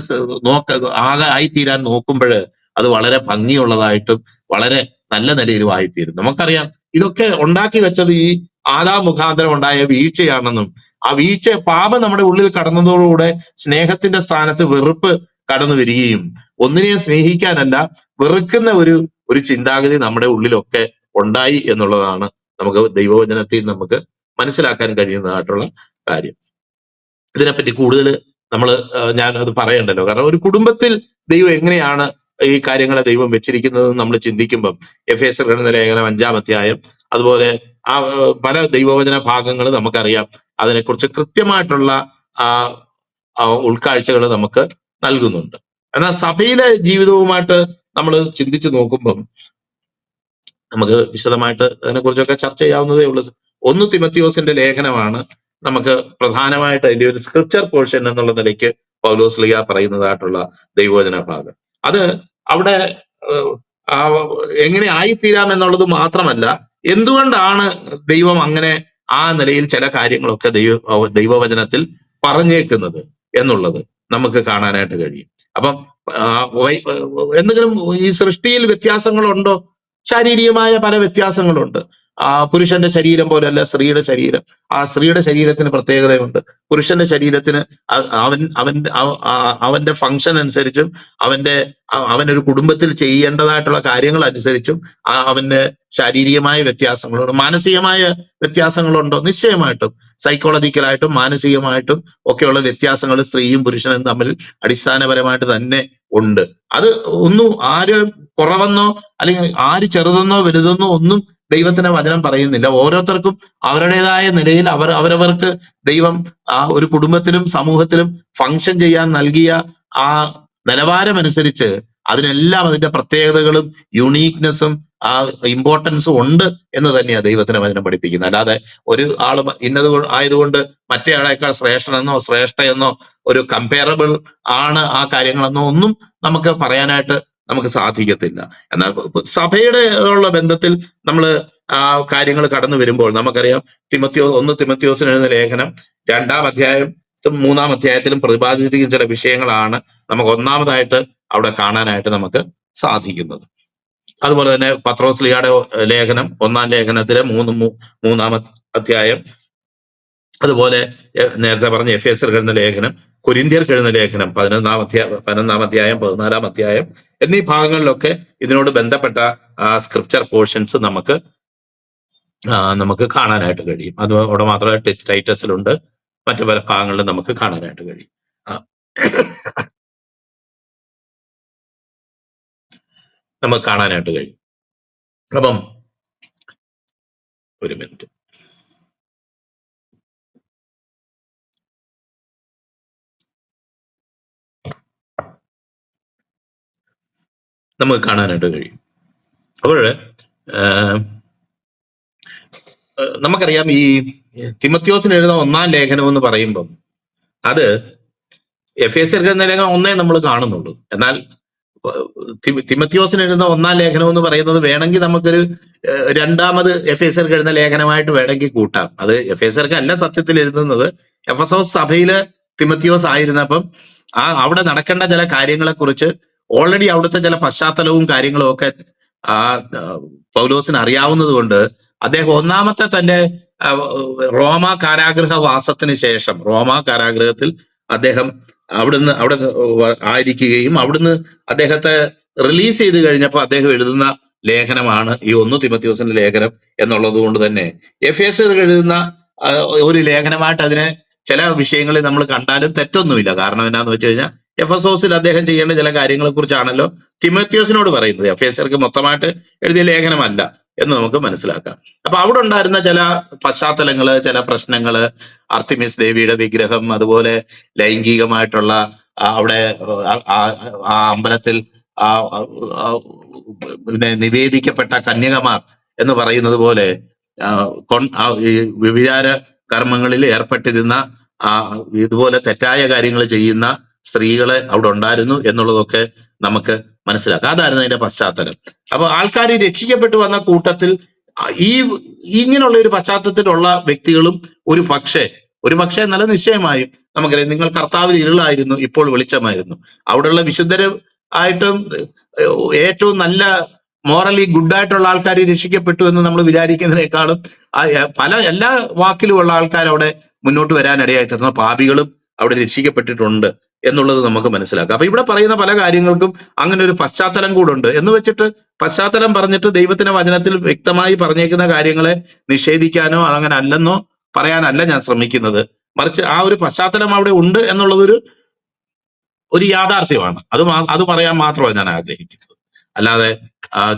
ആകെ ആയിത്തീരാൻ നോക്കുമ്പോൾ അത് വളരെ ഭംഗിയുള്ളതായിട്ടും വളരെ നല്ല നിലയിലും ആയിത്തീരും. നമുക്കറിയാം ഇതൊക്കെ ഉണ്ടാക്കി വെച്ചത് ഈ ആദാം മുഖാന്തരം ഉണ്ടായ വീഴ്ചയാണെന്നും ആ വീഴ്ച പാപം നമ്മുടെ ഉള്ളിൽ കടന്നതോടുകൂടെ സ്നേഹത്തിന്റെ സ്ഥാനത്ത് വെറുപ്പ് കടന്നു വരികയും ഒന്നിനെയും സ്നേഹിക്കാനല്ല വെറുക്കുന്ന ഒരു ചിന്താഗതി നമ്മുടെ ഉള്ളിലൊക്കെ ഉണ്ടായി എന്നുള്ളതാണ് നമുക്ക് ദൈവവചനത്തിൽ നമുക്ക് മനസ്സിലാക്കാൻ കഴിയുന്നതായിട്ടുള്ള കാര്യം. ഇതിനെപ്പറ്റി കൂടുതൽ നമ്മൾ ഞാനത് പറയണ്ടല്ലോ. കാരണം ഒരു കുടുംബത്തിൽ ദൈവം എങ്ങനെയാണ് ഈ കാര്യങ്ങളെ ദൈവം വെച്ചിരിക്കുന്നത് നമ്മൾ ചിന്തിക്കുമ്പം എഫേസ്യർ എഴുതുന്ന ലേഖനം 5-ാം അധ്യായം അതുപോലെ ആ പല ദൈവവചന ഭാഗങ്ങൾ നമുക്കറിയാം. അതിനെക്കുറിച്ച് കൃത്യമായിട്ടുള്ള ഉൾക്കാഴ്ചകൾ നമുക്ക് നൽകുന്നുണ്ട്. എന്നാൽ സഭയിലെ ജീവിതവുമായിട്ട് നമ്മൾ ചിന്തിച്ചു നോക്കുമ്പം നമുക്ക് വിശദമായിട്ട് അതിനെക്കുറിച്ചൊക്കെ ചർച്ച ചെയ്യാവുന്നതേ ഉള്ളൂ. 1 തിമത്തിയോസിന്റെ ലേഖനമാണ് നമുക്ക് പ്രധാനമായിട്ട് അതിന്റെ ഒരു സ്ക്രിപ്ചർ പോർഷൻ എന്നുള്ള നിലയ്ക്ക് പൗലോസ് ലീഗ പറയുന്നതായിട്ടുള്ള ദൈവവചന ഭാഗം. അത് അവിടെ എങ്ങനെ ആയിത്തീരാം എന്നുള്ളത് മാത്രമല്ല, എന്തുകൊണ്ടാണ് ദൈവം അങ്ങനെ ആ നിലയിൽ ചില കാര്യങ്ങളൊക്കെ ദൈവവചനത്തിൽ പറഞ്ഞേക്കുന്നത് എന്നുള്ളത് നമുക്ക് കാണാനായിട്ട് കഴിയും. അപ്പം എന്തെങ്കിലും ഈ സൃഷ്ടിയിൽ വ്യത്യാസങ്ങളുണ്ടോ? ശാരീരികമായ പല വ്യത്യാസങ്ങളുണ്ട്. പുരുഷന്റെ ശരീരം പോലെയല്ല സ്ത്രീയുടെ ശരീരം. സ്ത്രീയുടെ ശരീരത്തിന് പ്രത്യേകതയുണ്ട്. പുരുഷന്റെ ശരീരത്തിന് അവന്റെ ഫങ്ഷൻ അനുസരിച്ചും അവനൊരു കുടുംബത്തിൽ ചെയ്യേണ്ടതായിട്ടുള്ള കാര്യങ്ങൾ അനുസരിച്ചും അവന്റെ ശാരീരികമായ വ്യത്യാസങ്ങളുണ്ട്. മാനസികമായ വ്യത്യാസങ്ങളുണ്ടോ? നിശ്ചയമായിട്ടും സൈക്കോളജിക്കലായിട്ടും മാനസികമായിട്ടും ഒക്കെയുള്ള വ്യത്യാസങ്ങൾ സ്ത്രീയും പുരുഷനും തമ്മിൽ അടിസ്ഥാനപരമായിട്ട് തന്നെ ഉണ്ട്. അത് ഒന്നും ആര് കുറവെന്നോ അല്ലെങ്കിൽ ആര് ചെറുതെന്നോ വലുതെന്നോ ഒന്നും ദൈവത്തിന്റെ വചനം പറയുന്നില്ല. ഓരോരുത്തർക്കും അവരുടേതായ നിലയിൽ അവരവർക്ക് ദൈവം ഒരു കുടുംബത്തിലും സമൂഹത്തിലും ഫങ്ഷൻ ചെയ്യാൻ നൽകിയ ആ നിലവാരമനുസരിച്ച് അതിനെല്ലാം അതിന്റെ പ്രത്യേകതകളും യുണീക്നെസ്സും ഇമ്പോർട്ടൻസും ഉണ്ട് എന്ന് തന്നെയാണ് ദൈവത്തിന്റെ വചനം പഠിപ്പിക്കുന്നത്. അല്ലാതെ ഒരു ആള് ഇന്നത് ആയതുകൊണ്ട് മറ്റേ ആളേക്കാൾ ശ്രേഷ്ഠനെന്നോ ശ്രേഷ്ഠയെന്നോ ഒരു കമ്പയറബിൾ ആണ് ആ കാര്യങ്ങളെന്നോ ഒന്നും നമുക്ക് പറയാനായിട്ട് നമുക്ക് സാധിക്കത്തില്ല. എന്നാൽ സഭയുടെ ഉള്ള ബന്ധത്തിൽ നമ്മൾ കാര്യങ്ങൾ കടന്നു വരുമ്പോൾ നമുക്കറിയാം 1 തിമത്തിയോസിന് എഴുതുന്ന ലേഖനം 2-ാം അധ്യായം 3-ാം അധ്യായത്തിലും പ്രതിപാദിച്ചിരിക്കുന്ന ചില വിഷയങ്ങളാണ് നമുക്ക് ഒന്നാമതായിട്ട് അവിടെ കാണാനായിട്ട് നമുക്ക് സാധിക്കുന്നത്. അതുപോലെ തന്നെ പത്രോസ് ലീഗയുടെ ലേഖനം 1-ാം ലേഖനത്തിലെ 3-ാം അധ്യായം, അതുപോലെ നേരത്തെ പറഞ്ഞ എഫേസ്യർക്ക് എഴുതുന്ന ലേഖനം, കൊരിന്ത്യർക്ക് എഴുതുന്ന ലേഖനം 11-ാം അധ്യായം 14-ാം അധ്യായം എന്നീ ഭാഗങ്ങളിലൊക്കെ ഇതിനോട് ബന്ധപ്പെട്ട സ്ക്രിപ്ചർ പോർഷൻസ് നമുക്ക് കാണാനായിട്ട് കഴിയും. അത് അവിടെ മാത്രമല്ല ടൈറ്റസിലുണ്ട്, മറ്റു പല ഭാഗങ്ങളിലും നമുക്ക് കാണാനായിട്ട് കഴിയും. നമുക്ക് കാണാനായിട്ട് കഴിയും. അപ്പം ഒരു മിനിറ്റ്, നമുക്ക് കാണാനായിട്ട് കഴിയും. അപ്പോൾ നമുക്കറിയാം ഈ തിമത്തിയോസിന് എഴുതുന്ന 1-ാം ലേഖനം എന്ന് പറയുമ്പം അത് എഫേസ്യർക്ക് എഴുതുന്ന ലേഖനം 1 നമ്മൾ കാണുന്നുള്ളൂ. എന്നാൽ തിമത്തിയോസിന് എഴുതുന്ന 1-ാം ലേഖനം എന്ന് പറയുന്നത് വേണമെങ്കിൽ നമുക്കൊരു 2-ാമത് എഫേസ്യർക്ക് എഴുതുന്ന ലേഖനമായിട്ട് വേണമെങ്കിൽ കൂട്ടാം. അത് എഫേസ്യർക്ക് അല്ല സത്യത്തിൽ എഴുതുന്നത്. എഫെസോസ് സഭയില് തിമത്തിയോസ് ആയിരുന്നപ്പം അവിടെ നടക്കേണ്ട ചില കാര്യങ്ങളെ കുറിച്ച് ഓൾറെഡി അവിടുത്തെ ചില പശ്ചാത്തലവും കാര്യങ്ങളും ഒക്കെ പൗലോസിന് അറിയാവുന്നത് കൊണ്ട് അദ്ദേഹം 1-ാമത്തെ തന്റെ റോമ കാരാഗൃഹ വാസത്തിന് ശേഷം റോമ കാരാഗൃഹത്തിൽ അദ്ദേഹം അവിടെ ആയിരിക്കുകയും അവിടുന്ന് അദ്ദേഹത്തെ റിലീസ് ചെയ്ത് കഴിഞ്ഞപ്പോൾ അദ്ദേഹം എഴുതുന്ന ലേഖനമാണ് ഈ 1 തിമത്തിയോസിന്റെ ലേഖനം എന്നുള്ളത് കൊണ്ട് തന്നെ എഫേസ്യർക്ക് എഴുതുന്ന ഒരു ലേഖനമായിട്ട് അതിനെ ചില വിഷയങ്ങളിൽ നമ്മൾ കണ്ടാലും തെറ്റൊന്നുമില്ല. കാരണം എന്താണെന്ന് വെച്ച് കഴിഞ്ഞാൽ എഫെസോസിൽ അദ്ദേഹം ചെയ്യേണ്ട ചില കാര്യങ്ങളെ കുറിച്ചാണല്ലോ തിമത്തിയോസിനോട് പറയുന്നത്. എഫേസ്യർക്ക് മൊത്തമായിട്ട് എഴുതിയ ലേഖനമല്ല എന്ന് നമുക്ക് മനസ്സിലാക്കാം. അപ്പൊ അവിടെ ഉണ്ടായിരുന്ന ചില പശ്ചാത്തലങ്ങള്, ചില പ്രശ്നങ്ങള്, അർത്തിമിസ് ദേവിയുടെ വിഗ്രഹം, അതുപോലെ ലൈംഗികമായിട്ടുള്ള അവിടെ ആ അമ്പലത്തിൽ നിവേദിക്കപ്പെട്ട കന്യകമാർ എന്ന് പറയുന്നത് പോലെ വ്യഭിചാര കർമ്മങ്ങളിൽ ഏർപ്പെട്ടിരുന്ന ഇതുപോലെ തെറ്റായ കാര്യങ്ങൾ ചെയ്യുന്ന സ്ത്രീകളെ അവിടെ ഉണ്ടായിരുന്നു എന്നുള്ളതൊക്കെ നമുക്ക് മനസ്സിലാക്കാം. അതായിരുന്നു അതിന്റെ പശ്ചാത്തലം. അപ്പൊ ആൾക്കാർ രക്ഷിക്കപ്പെട്ടു വന്ന കൂട്ടത്തിൽ ഇങ്ങനെയുള്ള ഒരു പശ്ചാത്തലത്തിലുള്ള വ്യക്തികളും ഒരു പക്ഷേ പക്ഷേ നല്ല നിശ്ചയമായും നമുക്കറിയാം, നിങ്ങൾ കർത്താവിൽ ഇരുളായിരുന്നു, ഇപ്പോൾ വെളിച്ചമായിരുന്നു. അവിടെയുള്ള വിശുദ്ധര് ആയിട്ടും ഏറ്റവും നല്ല മോറലി ഗുഡായിട്ടുള്ള ആൾക്കാർ രക്ഷിക്കപ്പെട്ടു എന്ന് നമ്മൾ വിചാരിക്കുന്നതിനേക്കാളും എല്ലാ വാക്കിലുമുള്ള ആൾക്കാർ അവിടെ മുന്നോട്ട് വരാനിടയായി തീർന്ന പാപികളും അവിടെ രക്ഷിക്കപ്പെട്ടിട്ടുണ്ട് എന്നുള്ളത് നമുക്ക് മനസ്സിലാക്കാം. അപ്പൊ ഇവിടെ പറയുന്ന പല കാര്യങ്ങൾക്കും അങ്ങനെ ഒരു പശ്ചാത്തലം കൂടുണ്ട് എന്ന് വെച്ചിട്ട് പശ്ചാത്തലം പറഞ്ഞിട്ട് ദൈവത്തിന്റെ വചനത്തിൽ വ്യക്തമായി പറഞ്ഞേക്കുന്ന കാര്യങ്ങളെ നിഷേധിക്കാനോ അതങ്ങനെ അല്ലെന്നോ പറയാനല്ല ഞാൻ ശ്രമിക്കുന്നത്. മറിച്ച് ആ ഒരു പശ്ചാത്തലം അവിടെ ഉണ്ട് എന്നുള്ളത് ഒരു യാഥാർത്ഥ്യമാണ്. അത് പറയാൻ മാത്രമാണ് ഞാൻ ആഗ്രഹിക്കുന്നത്. അല്ലാതെ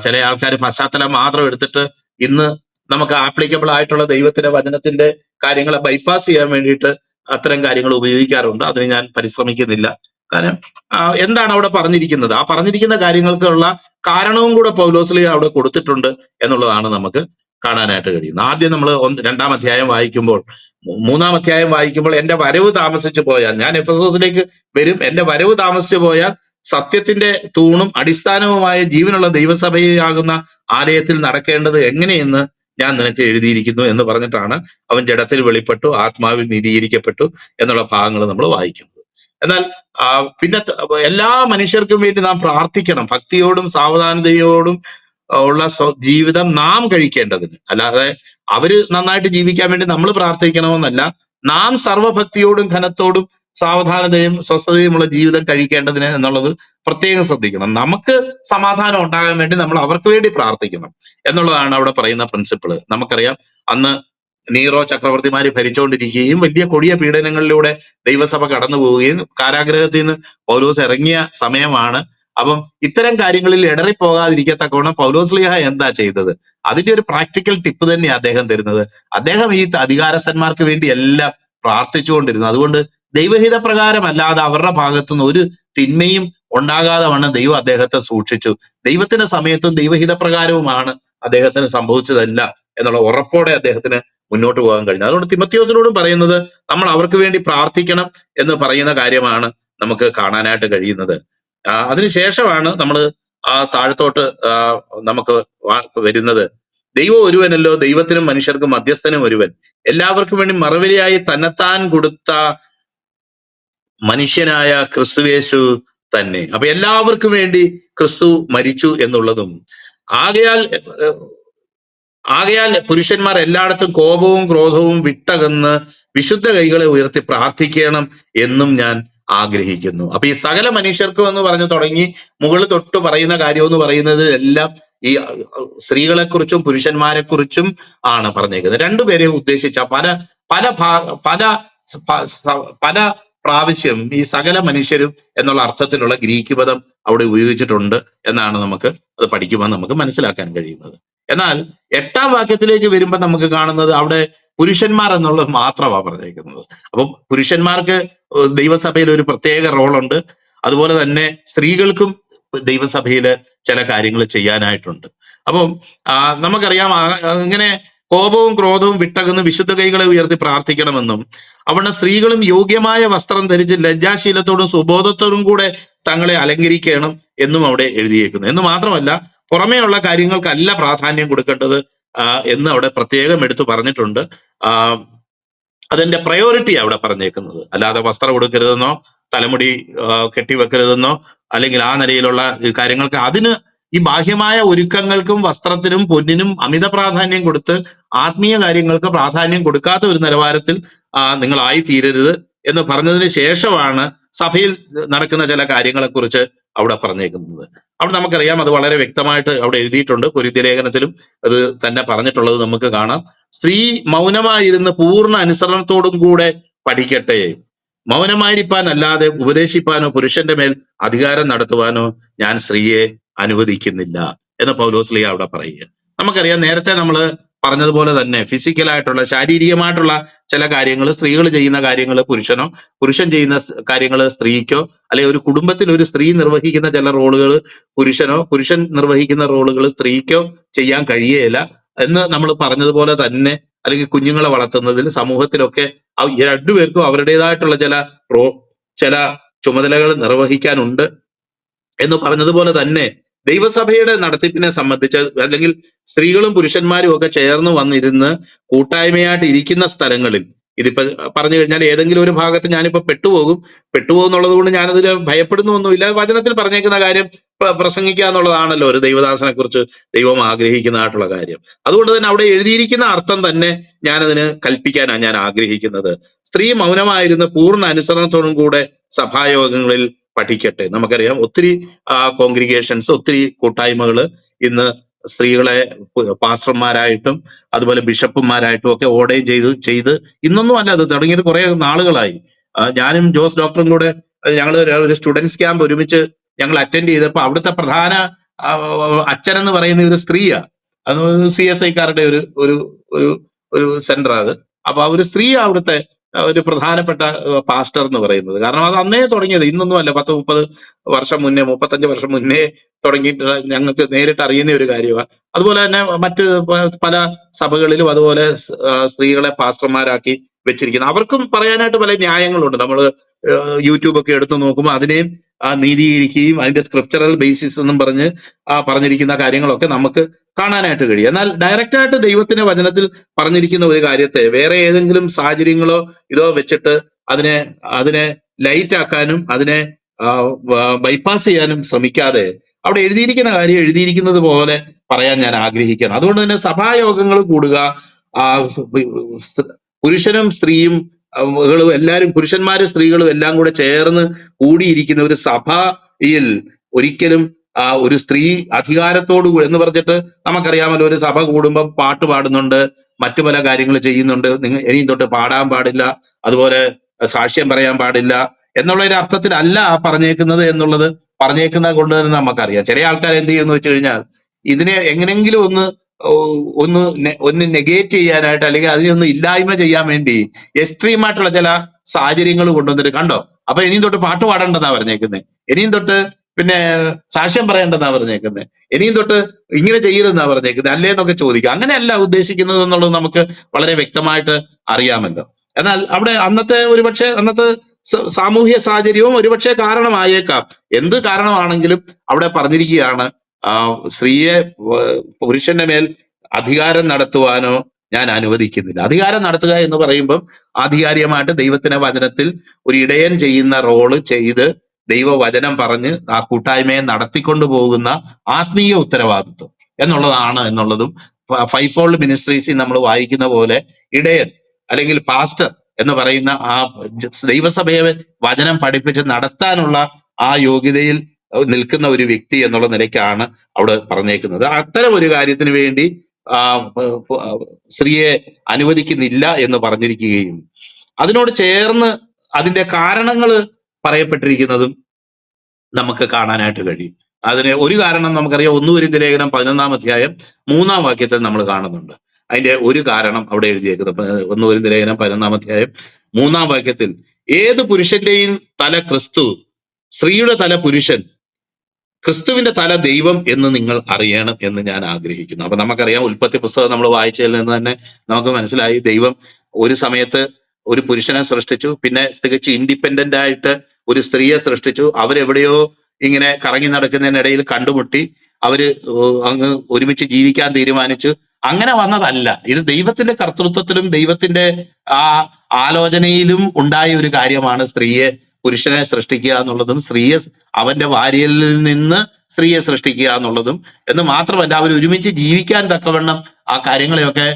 ചില ആൾക്കാർ പശ്ചാത്തലം മാത്രം എടുത്തിട്ട് ഇന്ന് നമുക്ക് ആപ്ലിക്കബിൾ ആയിട്ടുള്ള ദൈവത്തിന്റെ വചനത്തിന്റെ കാര്യങ്ങളെ ബൈപ്പാസ് ചെയ്യാൻ വേണ്ടിയിട്ട് അത്തരം കാര്യങ്ങൾ ഉപയോഗിക്കാറുണ്ട്. അതിന് ഞാൻ പരിശ്രമിക്കുന്നില്ല. കാരണം എന്താണ് അവിടെ പറഞ്ഞിരിക്കുന്നത്, ആ പറഞ്ഞിരിക്കുന്ന കാര്യങ്ങൾക്കുള്ള കാരണവും കൂടെ പൗലോസ്ലീഹ അവിടെ കൊടുത്തിട്ടുണ്ട് എന്നുള്ളതാണ് നമുക്ക് കാണാനായിട്ട് കഴിയുന്നത്. ആദ്യം നമ്മൾ 2-ാം അധ്യായം വായിക്കുമ്പോൾ, 3-ാം അധ്യായം വായിക്കുമ്പോൾ എന്റെ വരവ് താമസിച്ചു പോയാൽ, ഞാൻ എഫെസോസിലേക്ക് വരും, എന്റെ വരവ് താമസിച്ചു പോയാൽ സത്യത്തിന്റെ തൂണും അടിസ്ഥാനവുമായ ജീവനുള്ള ദൈവസഭയാകുന്ന ആലയത്തിൽ നടക്കേണ്ടത് എങ്ങനെയെന്ന് ഞാൻ നിനക്ക് എഴുതിയിരിക്കുന്നു എന്ന് പറഞ്ഞിട്ടാണ് അവൻ ജഡത്തിൽ വെളിപ്പെട്ടു, ആത്മാവിൽ നീതീകരിക്കപ്പെട്ടു എന്നുള്ള ഭാഗങ്ങൾ നമ്മൾ വായിക്കുന്നത്. എന്നാൽ പിന്നെ എല്ലാ മനുഷ്യർക്കും വേണ്ടി നാം പ്രാർത്ഥിക്കണം, ഭക്തിയോടും സാവധാനതയോടും ഉള്ള ജീവിതം നാം കഴിക്കേണ്ടതിന്. അല്ലാതെ അവര് നന്നായിട്ട് ജീവിക്കാൻ വേണ്ടി നമ്മൾ പ്രാർത്ഥിക്കണമെന്നല്ല, നാം സർവഭക്തിയോടും ഘനത്തോടും സാവധാനതയും സ്വസ്ഥതയുമുള്ള ജീവിതം കഴിക്കേണ്ടതിന് എന്നുള്ളത് പ്രത്യേകം ശ്രദ്ധിക്കണം. നമുക്ക് സമാധാനം ഉണ്ടാകാൻ വേണ്ടി നമ്മൾ അവർക്ക് വേണ്ടി പ്രാർത്ഥിക്കണം എന്നുള്ളതാണ് അവിടെ പറയുന്ന പ്രിൻസിപ്പിള്. നമുക്കറിയാം, അന്ന് നീറോ ചക്രവർത്തിമാര് ഭരിച്ചുകൊണ്ടിരിക്കുകയും വലിയ കൊടിയ പീഡനങ്ങളിലൂടെ ദൈവസഭ കടന്നു പോവുകയും കാരാഗ്രഹത്തിൽ നിന്ന് പൗലോസ് ഇറങ്ങിയ സമയമാണ്. അപ്പം ഇത്തരം കാര്യങ്ങളിൽ ഇടറിപ്പോകാതിരിക്കത്തക്കവണ്ണം പൗലോസ്ലീഹ എന്താ ചെയ്തത്, അതിന്റെ ഒരു പ്രാക്ടിക്കൽ ടിപ്പ് തന്നെയാണ് അദ്ദേഹം തരുന്നത്. അദ്ദേഹം ഈ അധികാരസ്ഥന്മാർക്ക് വേണ്ടി എല്ലാം പ്രാർത്ഥിച്ചുകൊണ്ടിരുന്നു. അതുകൊണ്ട് ദൈവഹിത പ്രകാരമല്ലാതെ അവരുടെ ഭാഗത്തുനിന്ന് ഒരു തിന്മയും ഉണ്ടാകാതെ വണ്ണം ദൈവം അദ്ദേഹത്തെ സൂക്ഷിച്ചു. ദൈവത്തിന്റെ സമയത്തും ദൈവഹിത പ്രകാരവുമാണ് അദ്ദേഹത്തിന് സംഭവിച്ചതെല്ലാം എന്നുള്ള ഉറപ്പോടെ അദ്ദേഹത്തിന് മുന്നോട്ട് പോകാൻ കഴിഞ്ഞു. അതുകൊണ്ട് തിമോഥെയോസിനോടും പറയുന്നത് നമ്മൾ അവർക്ക് വേണ്ടി പ്രാർത്ഥിക്കണം എന്ന് പറയുന്ന കാര്യമാണ് നമുക്ക് കാണാനായിട്ട് കഴിയുന്നത്. അതിനുശേഷമാണ് നമ്മൾ താഴത്തോട്ട് നമുക്ക് വരുന്നത്. ദൈവം ഒരുവനല്ലോ, ദൈവത്തിനും മനുഷ്യർക്കും മധ്യസ്ഥനും ഒരുവൻ, എല്ലാവർക്കും വേണ്ടി മറുപടിയായി തന്നെത്താൻ കൊടുത്ത മനുഷ്യനായ ക്രിസ്തുയേശു തന്നെ. അപ്പൊ എല്ലാവർക്കും വേണ്ടി ക്രിസ്തു മരിച്ചു എന്നുള്ളതും, ആകയാൽ പുരുഷന്മാർ എല്ലായിടത്തും കോപവും ക്രോധവും വിട്ടകന്ന് വിശുദ്ധ കൈകളെ ഉയർത്തി പ്രാർത്ഥിക്കണം എന്നും ഞാൻ ആഗ്രഹിക്കുന്നു. അപ്പൊ ഈ സകല മനുഷ്യർക്കും എന്ന് പറഞ്ഞു തുടങ്ങി മുകളിൽ തൊട്ട് പറയുന്ന കാര്യം എന്ന് പറയുന്നത് എല്ലാം ഈ സ്ത്രീകളെ കുറിച്ചും പുരുഷന്മാരെ കുറിച്ചും ആണ് പറഞ്ഞേക്കുന്നത്. രണ്ടുപേരെ ഉദ്ദേശിച്ച പല പല പല പല പ്രാവശ്യം ഈ സകല മനുഷ്യരും എന്നുള്ള അർത്ഥത്തിലുള്ള ഗ്രീക്ക് പദം അവിടെ ഉപയോഗിച്ചിട്ടുണ്ട് എന്നാണ് നമുക്ക് അത് പഠിക്കുമ്പോൾ നമുക്ക് മനസ്സിലാക്കാൻ കഴിയുന്നത്. എന്നാൽ 8-ാം വാക്യത്തിലേക്ക് വരുമ്പോൾ നമുക്ക് കാണുന്നത് അവിടെ പുരുഷന്മാർ എന്നുള്ളത് മാത്രമാണ് പറഞ്ഞേക്കുന്നത്. അപ്പം പുരുഷന്മാർക്ക് ദൈവസഭയിൽ ഒരു പ്രത്യേക റോളുണ്ട്. അതുപോലെ തന്നെ സ്ത്രീകൾക്കും ദൈവസഭയില് ചില കാര്യങ്ങൾ ചെയ്യാനായിട്ടുണ്ട്. അപ്പം നമുക്കറിയാം, ഇങ്ങനെ കോപവും ക്രോധവും വിട്ടകന്ന് വിശുദ്ധ കൈകളെ ഉയർത്തി പ്രാർത്ഥിക്കണമെന്നും അവിടെ സ്ത്രീകളും യോഗ്യമായ വസ്ത്രം ധരിച്ച് ലജ്ജാശീലത്തോടും സുബോധത്തോടും കൂടെ തങ്ങളെ അലങ്കരിക്കണം എന്നും അവിടെ എഴുതിയേക്കുന്നു. എന്ന് മാത്രമല്ല, പുറമേയുള്ള കാര്യങ്ങൾക്കല്ല പ്രാധാന്യം കൊടുക്കേണ്ടത് എന്ന് അവിടെ പ്രത്യേകം എടുത്തു പറഞ്ഞിട്ടുണ്ട്. അതിന്റെ പ്രയോറിറ്റി അവിടെ പറഞ്ഞേക്കുന്നത്. അല്ലാതെ വസ്ത്രം കൊടുക്കരുതെന്നോ തലമുടി കെട്ടിവെക്കരുതെന്നോ അല്ലെങ്കിൽ ആ നിലയിലുള്ള കാര്യങ്ങൾക്ക്, അതിന് ഈ ബാഹ്യമായ ഒരുക്കങ്ങൾക്കും വസ്ത്രത്തിനും പൊന്നിനും അമിത പ്രാധാന്യം കൊടുത്ത് ആത്മീയ കാര്യങ്ങൾക്ക് പ്രാധാന്യം കൊടുക്കാത്ത ഒരു നിലവാരത്തിൽ നിങ്ങളായി തീരരുത് എന്ന് പറഞ്ഞതിന് ശേഷമാണ് സഭയിൽ നടക്കുന്ന ചില കാര്യങ്ങളെക്കുറിച്ച് അവിടെ പറഞ്ഞേക്കുന്നത്. അവിടെ നമുക്കറിയാം, അത് വളരെ വ്യക്തമായിട്ട് അവിടെ എഴുതിയിട്ടുണ്ട്. കൊരിന്ത്യർ ലേഖനത്തിലും അത് തന്നെ പറഞ്ഞിട്ടുള്ളത് നമുക്ക് കാണാം. സ്ത്രീ മൗനമായിരുന്ന് പൂർണ്ണ അനുസരണത്തോടും കൂടെ പഠിക്കട്ടെ. മൗനമായിരിക്കാൻ അല്ലാതെ ഉപദേശിപ്പാനോ പുരുഷന്റെ മേൽ അധികാരം നടത്തുവാനോ ഞാൻ സ്ത്രീയെ അനുവദിക്കുന്നില്ല എന്ന് പൗലോസ്ലീഹ അവിടെ പറയുക. നമുക്കറിയാം, നേരത്തെ നമ്മൾ പറഞ്ഞതുപോലെ തന്നെ ഫിസിക്കലായിട്ടുള്ള ശാരീരികമായിട്ടുള്ള ചില കാര്യങ്ങൾ, സ്ത്രീകൾ ചെയ്യുന്ന കാര്യങ്ങൾ പുരുഷനോ, പുരുഷൻ ചെയ്യുന്ന കാര്യങ്ങൾ സ്ത്രീക്കോ, അല്ലെങ്കിൽ ഒരു കുടുംബത്തിൽ ഒരു സ്ത്രീ നിർവഹിക്കുന്ന ചില റോളുകൾ പുരുഷനോ, പുരുഷൻ നിർവഹിക്കുന്ന റോളുകൾ സ്ത്രീക്കോ ചെയ്യാൻ കഴിയുകയില്ല എന്ന് നമ്മൾ പറഞ്ഞതുപോലെ തന്നെ, അല്ലെങ്കിൽ കുഞ്ഞുങ്ങളെ വളർത്തുന്നതിൽ സമൂഹത്തിലൊക്കെ രണ്ടുപേർക്കും അവരുടേതായിട്ടുള്ള ചില ചുമതലകൾ നിർവഹിക്കാനുണ്ട് എന്ന് പറഞ്ഞതുപോലെ തന്നെ ദൈവസഭയുടെ നടത്തിപ്പിനെ സംബന്ധിച്ച്, അല്ലെങ്കിൽ സ്ത്രീകളും പുരുഷന്മാരും ഒക്കെ ചേർന്ന് വന്നിരുന്ന് കൂട്ടായ്മയായിട്ട് ഇരിക്കുന്ന സ്ഥലങ്ങളിൽ ഇതിപ്പോ പറഞ്ഞു കഴിഞ്ഞാൽ ഏതെങ്കിലും ഒരു ഭാഗത്ത് ഞാനിപ്പോ പെട്ടുപോകുന്നുള്ളത് കൊണ്ട് ഞാനതിൽ ഭയപ്പെടുന്നൊന്നുമില്ല. വചനത്തിൽ പറഞ്ഞേക്കുന്ന കാര്യം പ്രസംഗിക്കുക എന്നുള്ളതാണല്ലോ ഒരു ദൈവദാസനെ കുറിച്ച് ദൈവം ആഗ്രഹിക്കുന്നതായിട്ടുള്ള കാര്യം. അതുകൊണ്ട് തന്നെ അവിടെ എഴുതിയിരിക്കുന്ന അർത്ഥം തന്നെ ഞാനതിന് കൽപ്പിക്കാനാണ് ഞാൻ ആഗ്രഹിക്കുന്നത്. സ്ത്രീ മൗനമായിരുന്ന പൂർണ്ണ അനുസരണത്തോടും കൂടെ സഭായോഗങ്ങളിൽ പഠിക്കട്ടെ. നമുക്കറിയാം ഒത്തിരി കോൺഗ്രിഗേഷൻസ്, ഒത്തിരി കൂട്ടായ്മകള് ഇന്ന് സ്ത്രീകളെ പാസ്റ്റർമാരായിട്ടും അതുപോലെ ബിഷപ്പുമാരായിട്ടും ഒക്കെ ഓർഡൈൻ ചെയ്ത് ഇന്നൊന്നും അല്ല, അത് തുടങ്ങിയിട്ട് കുറെ നാളുകളായി. ഞാനും ജോസ് ഡോക്ടറും കൂടെ ഞങ്ങൾ ഒരു സ്റ്റുഡൻസ് ക്യാമ്പ് ഒരുമിച്ച് ഞങ്ങൾ അറ്റൻഡ് ചെയ്തപ്പോൾ അവിടുത്തെ പ്രധാന അച്ഛൻ എന്ന് പറയുന്ന ഒരു സ്ത്രീയാ. അത് CSIക്കാരുടെ ഒരു ഒരു ഒരു ഒരു സെന്റർ അത്. അപ്പൊ ആ ഒരു സ്ത്രീ അവിടുത്തെ ഒരു പ്രധാനപ്പെട്ട പാസ്റ്റർ എന്ന് പറയുന്നത്. കാരണം അത് അന്നേ തുടങ്ങിയത്, ഇന്നൊന്നും അല്ല, 10-30 വർഷം മുന്നേ, 35 വർഷം മുന്നേ തുടങ്ങിയിട്ട് ഞങ്ങൾക്ക് നേരിട്ട് അറിയുന്ന ഒരു കാര്യമാണ്. അതുപോലെ തന്നെ മറ്റ് പല സഭകളിലും അതുപോലെ സ്ത്രീകളെ പാസ്റ്റർമാരാക്കി വെച്ചിരിക്കുന്നു. അവർക്കും പറയാനായിട്ട് പല ന്യായങ്ങളുണ്ട്. നമ്മൾ യൂട്യൂബ് ഒക്കെ എടുത്തു നോക്കുമ്പോൾ അതിനെയും നീതീകരിക്കുകയും അതിന്റെ സ്ക്രിപ്ചറൽ ബേസിസ് എന്നും പറഞ്ഞ് പറഞ്ഞിരിക്കുന്ന കാര്യങ്ങളൊക്കെ നമുക്ക് കാണാനായിട്ട് കഴിയും. എന്നാൽ ഡയറക്റ്റായിട്ട് ദൈവത്തിന്റെ വചനത്തിൽ പറഞ്ഞിരിക്കുന്ന ഒരു കാര്യത്തെ വേറെ ഏതെങ്കിലും സാഹചര്യങ്ങളോ ഇതോ വെച്ചിട്ട് അതിനെ അതിനെ ലൈറ്റ് ആക്കാനും അതിനെ ബൈപ്പാസ് ചെയ്യാനും ശ്രമിക്കാതെ അവിടെ എഴുതിയിരിക്കുന്ന കാര്യം എഴുതിയിരിക്കുന്നത് പോലെ പറയാൻ ഞാൻ ആഗ്രഹിക്കുകയാണ്. അതുകൊണ്ട് തന്നെ സഭായോഗങ്ങൾ കൂടുക, പുരുഷനും സ്ത്രീയും എല്ലാവരും, പുരുഷന്മാരും സ്ത്രീകളും എല്ലാം കൂടെ ചേർന്ന് കൂടിയിരിക്കുന്ന ഒരു സഭയിൽ ഒരിക്കലും ഒരു സ്ത്രീ അധികാരത്തോടു എന്ന് പറഞ്ഞിട്ട് നമുക്കറിയാമല്ലോ, ഒരു സഭ കൂടുമ്പോൾ പാട്ട് പാടുന്നുണ്ട്, മറ്റു പല കാര്യങ്ങൾ ചെയ്യുന്നുണ്ട്, നിങ്ങൾ ഇനിയും തൊട്ട് പാടാൻ പാടില്ല, അതുപോലെ സാക്ഷ്യം പറയാൻ പാടില്ല എന്നുള്ള ഒരു അർത്ഥത്തിലല്ല പറഞ്ഞേക്കുന്നത് എന്നുള്ളത് പറഞ്ഞേക്കുന്നത് കൊണ്ട് തന്നെ നമുക്കറിയാം. ചില ആൾക്കാർ എന്ത് ചെയ്യുമെന്ന് വെച്ച് കഴിഞ്ഞാൽ ഇതിനെ എങ്ങനെങ്കിലും ഒന്ന് നെഗേറ്റ് ചെയ്യാനായിട്ട് അല്ലെങ്കിൽ അതിനെ ഒന്ന് ഇല്ലായ്മ ചെയ്യാൻ വേണ്ടി എക്സ്ട്രീം ആയിട്ടുള്ള ചില സാഹചര്യങ്ങൾ കൊണ്ടുവന്നിട്ട് കണ്ടോ, അപ്പൊ ഇനിയും തൊട്ട് പാട്ട് പാടേണ്ടതാ പറഞ്ഞേക്കുന്നത്, ഇനിയും തൊട്ട് പിന്നെ സാക്ഷ്യം പറയേണ്ടതാ പറഞ്ഞേക്കുന്നത്, ഇനിയും തൊട്ട് ഇങ്ങനെ ചെയ്യരുതെന്നാ പറഞ്ഞേക്കുന്നത് അല്ലേന്നൊക്കെ ചോദിക്കുക. അങ്ങനെയല്ല ഉദ്ദേശിക്കുന്നത് എന്നുള്ളത് നമുക്ക് വളരെ വ്യക്തമായിട്ട് അറിയാമല്ലോ. എന്നാൽ അവിടെ അന്നത്തെ സാമൂഹ്യ സാഹചര്യവും ഒരുപക്ഷെ കാരണമായേക്കാം. എന്ത് കാരണമാണെങ്കിലും അവിടെ പറഞ്ഞിരിക്കുകയാണ്, സ്ത്രീയെ പുരുഷന്റെ മേൽ അധികാരം നടത്തുവാനോ ഞാൻ അനുവദിക്കുന്നില്ല. അധികാരം നടത്തുക എന്ന് പറയുമ്പം ആധികാരികമായിട്ട് ദൈവത്തിന്റെ വചനത്തിൽ ഒരു ഇടയൻ ചെയ്യുന്ന റോള് ചെയ്ത് ദൈവവചനം പറഞ്ഞ് ആ കൂട്ടായ്മയെ നടത്തിക്കൊണ്ടു പോകുന്ന ആത്മീയ ഉത്തരവാദിത്വം എന്നുള്ളതും ഫൈവ് ഫോൾഡ് മിനിസ്ട്രീസിൽ നമ്മൾ വായിക്കുന്ന പോലെ ഇടയൻ അല്ലെങ്കിൽ പാസ്റ്റർ എന്ന് പറയുന്ന ആ ദൈവസഭയെ വചനം പഠിപ്പിച്ച് നടത്താനുള്ള ആ യോഗ്യതയിൽ നിൽക്കുന്ന ഒരു വ്യക്തി എന്നുള്ള നിലയ്ക്കാണ് അവിടെ പറഞ്ഞേക്കുന്നത്. അത്തരം ഒരു കാര്യത്തിന് വേണ്ടി സ്ത്രീയെ അനുവദിക്കുന്നില്ല എന്ന് പറഞ്ഞിരിക്കുകയും അതിനോട് ചേർന്ന് അതിന്റെ കാരണങ്ങൾ പറയപ്പെട്ടിരിക്കുന്നതും നമുക്ക് കാണാനായിട്ട് കഴിയും. അതിന് ഒരു കാരണം നമുക്കറിയാം, 1 കൊരിന്ത്യർ ലേഖനം 11-ാം അധ്യായം 3-ാം വാക്യത്തിൽ നമ്മൾ കാണുന്നുണ്ട്. അതിന്റെ ഒരു കാരണം അവിടെ എഴുതിയേക്കുന്നത് 1 കൊരിന്ത്യർ ലേഖനം 11-ാം അധ്യായം 3-ാം വാക്യത്തിൽ, ഏത് പുരുഷന്റെയും തല ക്രിസ്തു, സ്ത്രീയുടെ തല പുരുഷൻ, ക്രിസ്തുവിന്റെ തല ദൈവം എന്ന് നിങ്ങൾ അറിയണം എന്ന് ഞാൻ ആഗ്രഹിക്കുന്നു. അപ്പൊ നമുക്കറിയാം, ഉൽപ്പത്തി പുസ്തകം നമ്മൾ വായിച്ചതിൽ നിന്ന് തന്നെ നമുക്ക് മനസ്സിലായി, ദൈവം ഒരു സമയത്ത് ഒരു പുരുഷനെ സൃഷ്ടിച്ചു, പിന്നെ തികച്ചും ഇൻഡിപെൻഡന്റ് ആയിട്ട് ഒരു സ്ത്രീയെ സൃഷ്ടിച്ചു. അവരെവിടെയോ ഇങ്ങനെ കറങ്ങി നടക്കുന്നതിനിടയിൽ കണ്ടുമുട്ടി, അവര് അങ്ങ് ഒരുമിച്ച് ജീവിക്കാൻ തീരുമാനിച്ചു. അങ്ങനെ വന്നതല്ല, ഇത് ദൈവത്തിന്റെ കർത്തൃത്വത്തിലും ദൈവത്തിന്റെ ആ ആലോചനയിലും ഉണ്ടായ ഒരു കാര്യമാണ് സ്ത്രീയെ പുരുഷനെ സൃഷ്ടിക്കുക എന്നുള്ളതും സ്ത്രീയെ അവന്റെ ഭാര്യയിൽ നിന്ന് സ്ത്രീയെ സൃഷ്ടിക്കുക എന്നുള്ളതും. എന്ന് മാത്രമല്ല, അവർ ഒരുമിച്ച് ജീവിക്കാൻ തക്കവണ്ണം ആ കാര്യങ്ങളെയൊക്കെ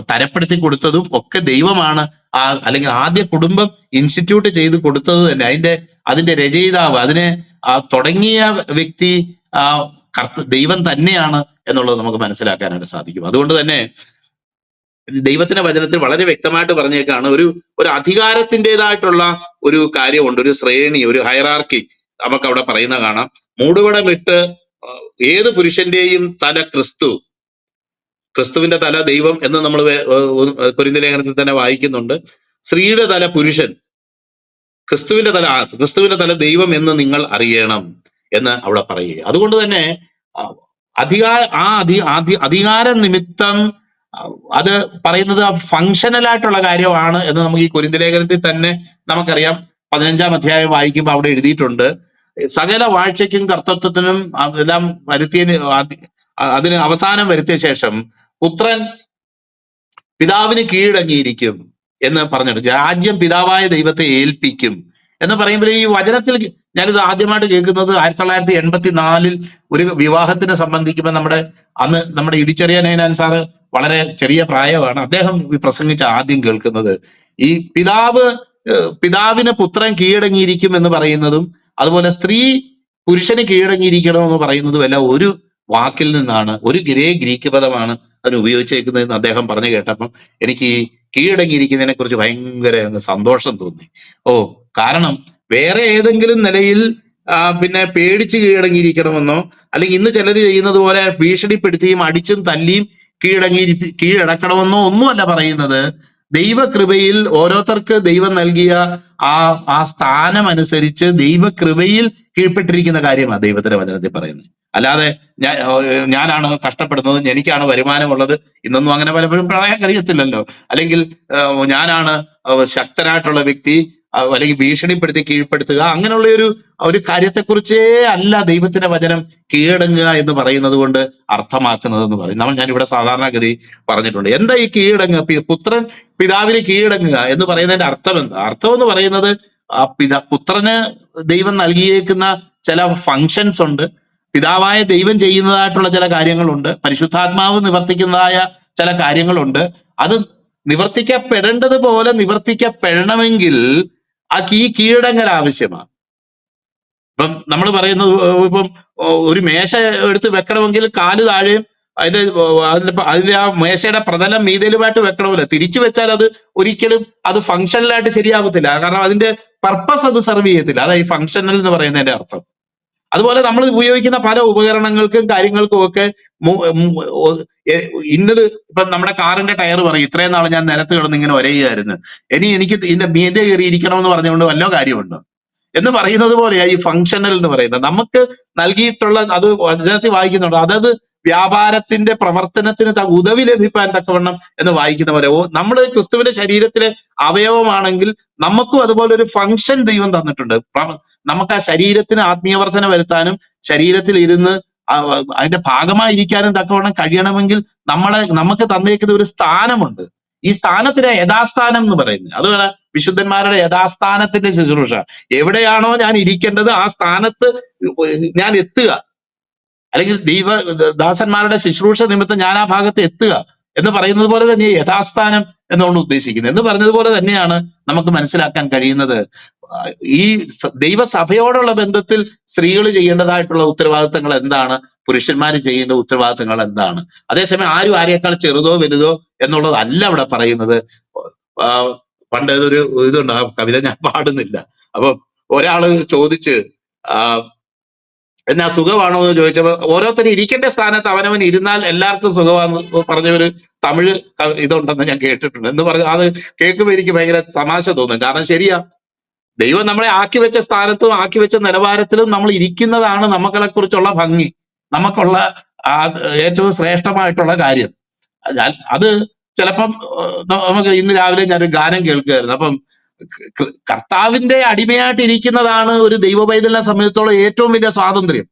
തരപ്പെടുത്തി കൊടുത്തതും ഒക്കെ ദൈവമാണ്. അല്ലെങ്കിൽ ആദ്യ കുടുംബം ഇൻസ്റ്റിറ്റ്യൂട്ട് ചെയ്ത് കൊടുത്തത് തന്നെ, അതിന്റെ രചയിതാവ്, അതിനെ തുടങ്ങിയ വ്യക്തി ദൈവം തന്നെയാണ് എന്നുള്ളത് നമുക്ക് മനസ്സിലാക്കാനായിട്ട് സാധിക്കും. അതുകൊണ്ട് തന്നെ ദൈവത്തിന്റെ വചനത്തിൽ വളരെ വ്യക്തമായിട്ട് പറഞ്ഞേക്കാണ്, ഒരു അധികാരത്തിൻ്റെതായിട്ടുള്ള ഒരു കാര്യമുണ്ട്, ഒരു ശ്രേണി, ഒരു ഹൈറാർക്കി നമുക്ക് അവിടെ പറയുന്ന കാണാം. മൂടുപടമിട്ട് ഏത് പുരുഷന്റെയും തല ക്രിസ്തുവിന്റെ തല ദൈവം എന്ന് നമ്മൾ കൊരിന്ത്യർ ലേഖനത്തിൽ തന്നെ വായിക്കുന്നുണ്ട്. സ്ത്രീയുടെ തല പുരുഷൻ, ക്രിസ്തുവിന്റെ തല ദൈവം എന്ന് നിങ്ങൾ അറിയണം എന്ന് അവിടെ പറയുക. അതുകൊണ്ട് തന്നെ അധികാര നിമിത്തം അത് പറയുന്നത് ഫങ്ഷണൽ ആയിട്ടുള്ള കാര്യമാണ് എന്ന് നമുക്ക് ഈ കൊരിന്ത്യർ ലേഖനത്തിൽ തന്നെ നമുക്കറിയാം. 15-ാം അധ്യായം വായിക്കുമ്പോൾ അവിടെ എഴുതിയിട്ടുണ്ട്, സകല വാഴ്ചയ്ക്കും കർത്തൃത്വത്തിനും എല്ലാം അതിന് അവസാനം വരുത്തിയ ശേഷം പുത്രൻ പിതാവിന് കീഴടങ്ങിയിരിക്കും. എന്ന് പറഞ്ഞിട്ട് രാജ്യം പിതാവായ ദൈവത്തെ ഏൽപ്പിക്കും എന്ന് പറയുമ്പോൾ ഈ വചനത്തിൽ ഞാനിത് ആദ്യമായിട്ട് കേൾക്കുന്നത് 1984 ഒരു വിവാഹത്തിനെ സംബന്ധിക്കുമ്പോൾ അന്ന് നമ്മുടെ ഇടിച്ചെറിയ നൈനാൻ സാറ് വളരെ ചെറിയ പ്രായമാണ്. അദ്ദേഹം ഈ പ്രസംഗിച്ച് ആദ്യം കേൾക്കുന്നത് ഈ പിതാവിന് പുത്രൻ കീഴടങ്ങിയിരിക്കും എന്ന് പറയുന്നതും അതുപോലെ സ്ത്രീ പുരുഷന് കീഴടങ്ങിയിരിക്കണമെന്ന് പറയുന്നതും എല്ലാം ഒരു വാക്കിൽ നിന്നാണ്, ഒരു ഗ്രീക്ക് പദമാണ് അതിന് ഉപയോഗിച്ചേക്കുന്നതെന്ന് അദ്ദേഹം പറഞ്ഞു കേട്ടപ്പം എനിക്ക് ഈ കീഴടങ്ങിയിരിക്കുന്നതിനെ കുറിച്ച് ഭയങ്കര അങ്ങ് സന്തോഷം തോന്നി. കാരണം വേറെ ഏതെങ്കിലും നിലയിൽ പിന്നെ പേടിച്ച് കീഴടങ്ങിയിരിക്കണമെന്നോ അല്ലെങ്കിൽ ഇന്ന് ചിലർ ചെയ്യുന്നത് പോലെ ഭീഷണിപ്പെടുത്തിയും അടിച്ചും തല്ലിയും കീഴടക്കണമെന്നോ ഒന്നുമല്ല പറയുന്നത്. ദൈവകൃപയിൽ ഓരോരുത്തർക്ക് ദൈവം നൽകിയ ആ സ്ഥാനം അനുസരിച്ച് ദൈവകൃപയിൽ കീഴ്പ്പെട്ടിരിക്കുന്ന കാര്യമാണ് ദൈവത്തിന്റെ വചനത്തിൽ പറയുന്നത്. അല്ലാതെ ഞാനാണ് കഷ്ടപ്പെടുന്നത്, എനിക്കാണ് വരുമാനമുള്ളത്, ഇന്നൊന്നും അങ്ങനെ പലപ്പോഴും പറയാൻ കഴിയത്തില്ലല്ലോ. അല്ലെങ്കിൽ ഞാനാണ് ശക്തനായിട്ടുള്ള വ്യക്തി, അല്ലെങ്കിൽ ഭീഷണിപ്പെടുത്തി കീഴ്പ്പെടുത്തുക, അങ്ങനെയുള്ള ഒരു കാര്യത്തെക്കുറിച്ചേ അല്ല ദൈവത്തിന്റെ വചനം കീഴടങ്ങുക എന്ന് പറയുന്നത് കൊണ്ട് അർത്ഥമാക്കുന്നത് എന്ന് പറയും. ഞാൻ ഇവിടെ സാധാരണഗതി പറഞ്ഞിട്ടുണ്ട്. എന്താ ഈ കീഴടങ്ങുക? പുത്രൻ പിതാവിന് കീഴടങ്ങുക എന്ന് പറയുന്നതിന്റെ അർത്ഥം എന്താ? അർത്ഥം എന്ന് പറയുന്നത് പുത്രന് ദൈവം നൽകിയേക്കുന്ന ചില ഫങ്ഷൻസ് ഉണ്ട്, പിതാവായ ദൈവം ചെയ്യുന്നതായിട്ടുള്ള ചില കാര്യങ്ങളുണ്ട്, പരിശുദ്ധാത്മാവ് നിവർത്തിക്കുന്നതായ ചില കാര്യങ്ങളുണ്ട്. അത് നിവർത്തിക്കപ്പെടേണ്ടതുപോലെ നിവർത്തിക്കപ്പെടണമെങ്കിൽ ഈ കീഴടങ്ങൽ ആവശ്യമാണ്. ഇപ്പം നമ്മൾ പറയുന്നത് ഇപ്പം ഒരു മേശ എടുത്ത് വെക്കണമെങ്കിൽ കാല് താഴെയും അതിന്റെ ആ മേശയുടെ പ്രതലം മീതയിലുമായിട്ട് വെക്കണമല്ലോ. തിരിച്ചു വെച്ചാൽ അത് ഒരിക്കലും അത് ഫങ്ഷണലായിട്ട് ശരിയാകത്തില്ല. കാരണം അതിന്റെ പർപ്പസ് അത് സെർവ് ചെയ്യത്തില്ല. അതാ ഈ ഫങ്ഷണൽ എന്ന് പറയുന്നതിന്റെ അർത്ഥം. അതുപോലെ നമ്മൾ ഉപയോഗിക്കുന്ന പല ഉപകരണങ്ങൾക്കും കാര്യങ്ങൾക്കും ഒക്കെ ഇന്നത് ഇപ്പൊ നമ്മുടെ കാറിന്റെ ടയർ പറയും ഇത്രയും നാൾ ഞാൻ നിലത്ത് കിടന്ന് ഇങ്ങനെ ഒരയുകയായിരുന്നു, ഇനി എനിക്ക് ഇതിന്റെ മീതെ കയറി ഇരിക്കണമെന്ന് പറഞ്ഞുകൊണ്ട് വല്ല കാര്യമുണ്ടോ എന്ന് പറയുന്നത് പോലെയാ ഈ ഫങ്ഷണൽ എന്ന് പറയുന്നത്. നമുക്ക് നൽകിയിട്ടുള്ള അത് വചനത്തിൽ വായിക്കുന്നുണ്ട്, അതത് വ്യാപാരത്തിന്റെ പ്രവർത്തനത്തിന് ഉദവി ലഭിക്കാൻ തക്കവണ്ണം എന്ന് വായിക്കുന്ന പോലെ നമ്മൾ ക്രിസ്തുവിന്റെ ശരീരത്തിലെ അവയവമാണെങ്കിൽ നമുക്കും അതുപോലെ ഒരു ഫങ്ഷൻ ദൈവം തന്നിട്ടുണ്ട്. നമുക്ക് ആ ശരീരത്തിന് ആത്മീയവർധന വരുത്താനും ശരീരത്തിൽ ഇരുന്ന് അതിന്റെ ഭാഗമായിരിക്കാനും തക്കവണ്ണം കഴിയണമെങ്കിൽ നമുക്ക് തന്നേക്കുന്ന ഒരു സ്ഥാനമുണ്ട്. ഈ സ്ഥാനത്തിന് യഥാസ്ഥാനം എന്ന് പറയുന്നത്, അതുപോലെ വിശുദ്ധന്മാരുടെ യഥാസ്ഥാനത്തിന്റെ ശുശ്രൂഷ. എവിടെയാണോ ഞാൻ ഇരിക്കേണ്ടത് ആ സ്ഥാനത്ത് ഞാൻ എത്തുക, അല്ലെങ്കിൽ ദാസന്മാരുടെ ശുശ്രൂഷ നിമിത്തം ഞാൻ ആ ഭാഗത്ത് എത്തുക എന്ന് പറയുന്നത് പോലെ തന്നെ യഥാസ്ഥാനം എന്നുകൊണ്ട് ഉദ്ദേശിക്കുന്നത്. എന്ന് പറഞ്ഞതുപോലെ തന്നെയാണ് നമുക്ക് മനസ്സിലാക്കാൻ കഴിയുന്നത് ഈ ദൈവസഭയോടുള്ള ബന്ധത്തിൽ സ്ത്രീകൾ ചെയ്യേണ്ടതായിട്ടുള്ള ഉത്തരവാദിത്തങ്ങൾ എന്താണ്, പുരുഷന്മാർ ചെയ്യേണ്ട ഉത്തരവാദിത്തങ്ങൾ എന്താണ്. അതേസമയം ആരും ആരെക്കാൾ ചെറുതോ വലുതോ എന്നുള്ളതല്ല അവിടെ പറയുന്നത്. പണ്ട് ഏതൊരു ഇതുണ്ട്, ആ കവിത ഞാൻ പാടുന്നില്ല. അപ്പൊ ഒരാള് ചോദിച്ച് എന്നാ സുഖമാണോ എന്ന് ചോദിച്ചപ്പോ ഓരോരുത്തരും ഇരിക്കേണ്ട സ്ഥാനത്ത് അവനവൻ ഇരുന്നാൽ എല്ലാവർക്കും സുഖമാണെന്ന് പറഞ്ഞ ഒരു തമിഴ് ഇതുണ്ടെന്ന് ഞാൻ കേട്ടിട്ടുണ്ട്. എന്ന് പറഞ്ഞ അത് കേൾക്കുമ്പോൾ എനിക്ക് ഭയങ്കര തമാശ തോന്നും. കാരണം ശരിയാ, ദൈവം നമ്മളെ ആക്കി വെച്ച സ്ഥാനത്തും ആക്കി വെച്ച നിലവാരത്തിലും നമ്മൾ ഇരിക്കുന്നതാണ് നമുക്കളെ കുറിച്ചുള്ള ഭംഗി, നമുക്കുള്ള ഏറ്റവും ശ്രേഷ്ഠമായിട്ടുള്ള കാര്യം. അത് ചിലപ്പം നമുക്ക് ഇന്ന് രാവിലെ ഞാനൊരു ഗാനം കേൾക്കുകയായിരുന്നു. അപ്പം കർത്താവിന്റെ അടിമയായിട്ട് ഇരിക്കുന്നതാണ് ഒരു ദൈവ പൈതലിനെ സംബന്ധിച്ചോളം ഏറ്റവും വലിയ സ്വാതന്ത്ര്യം.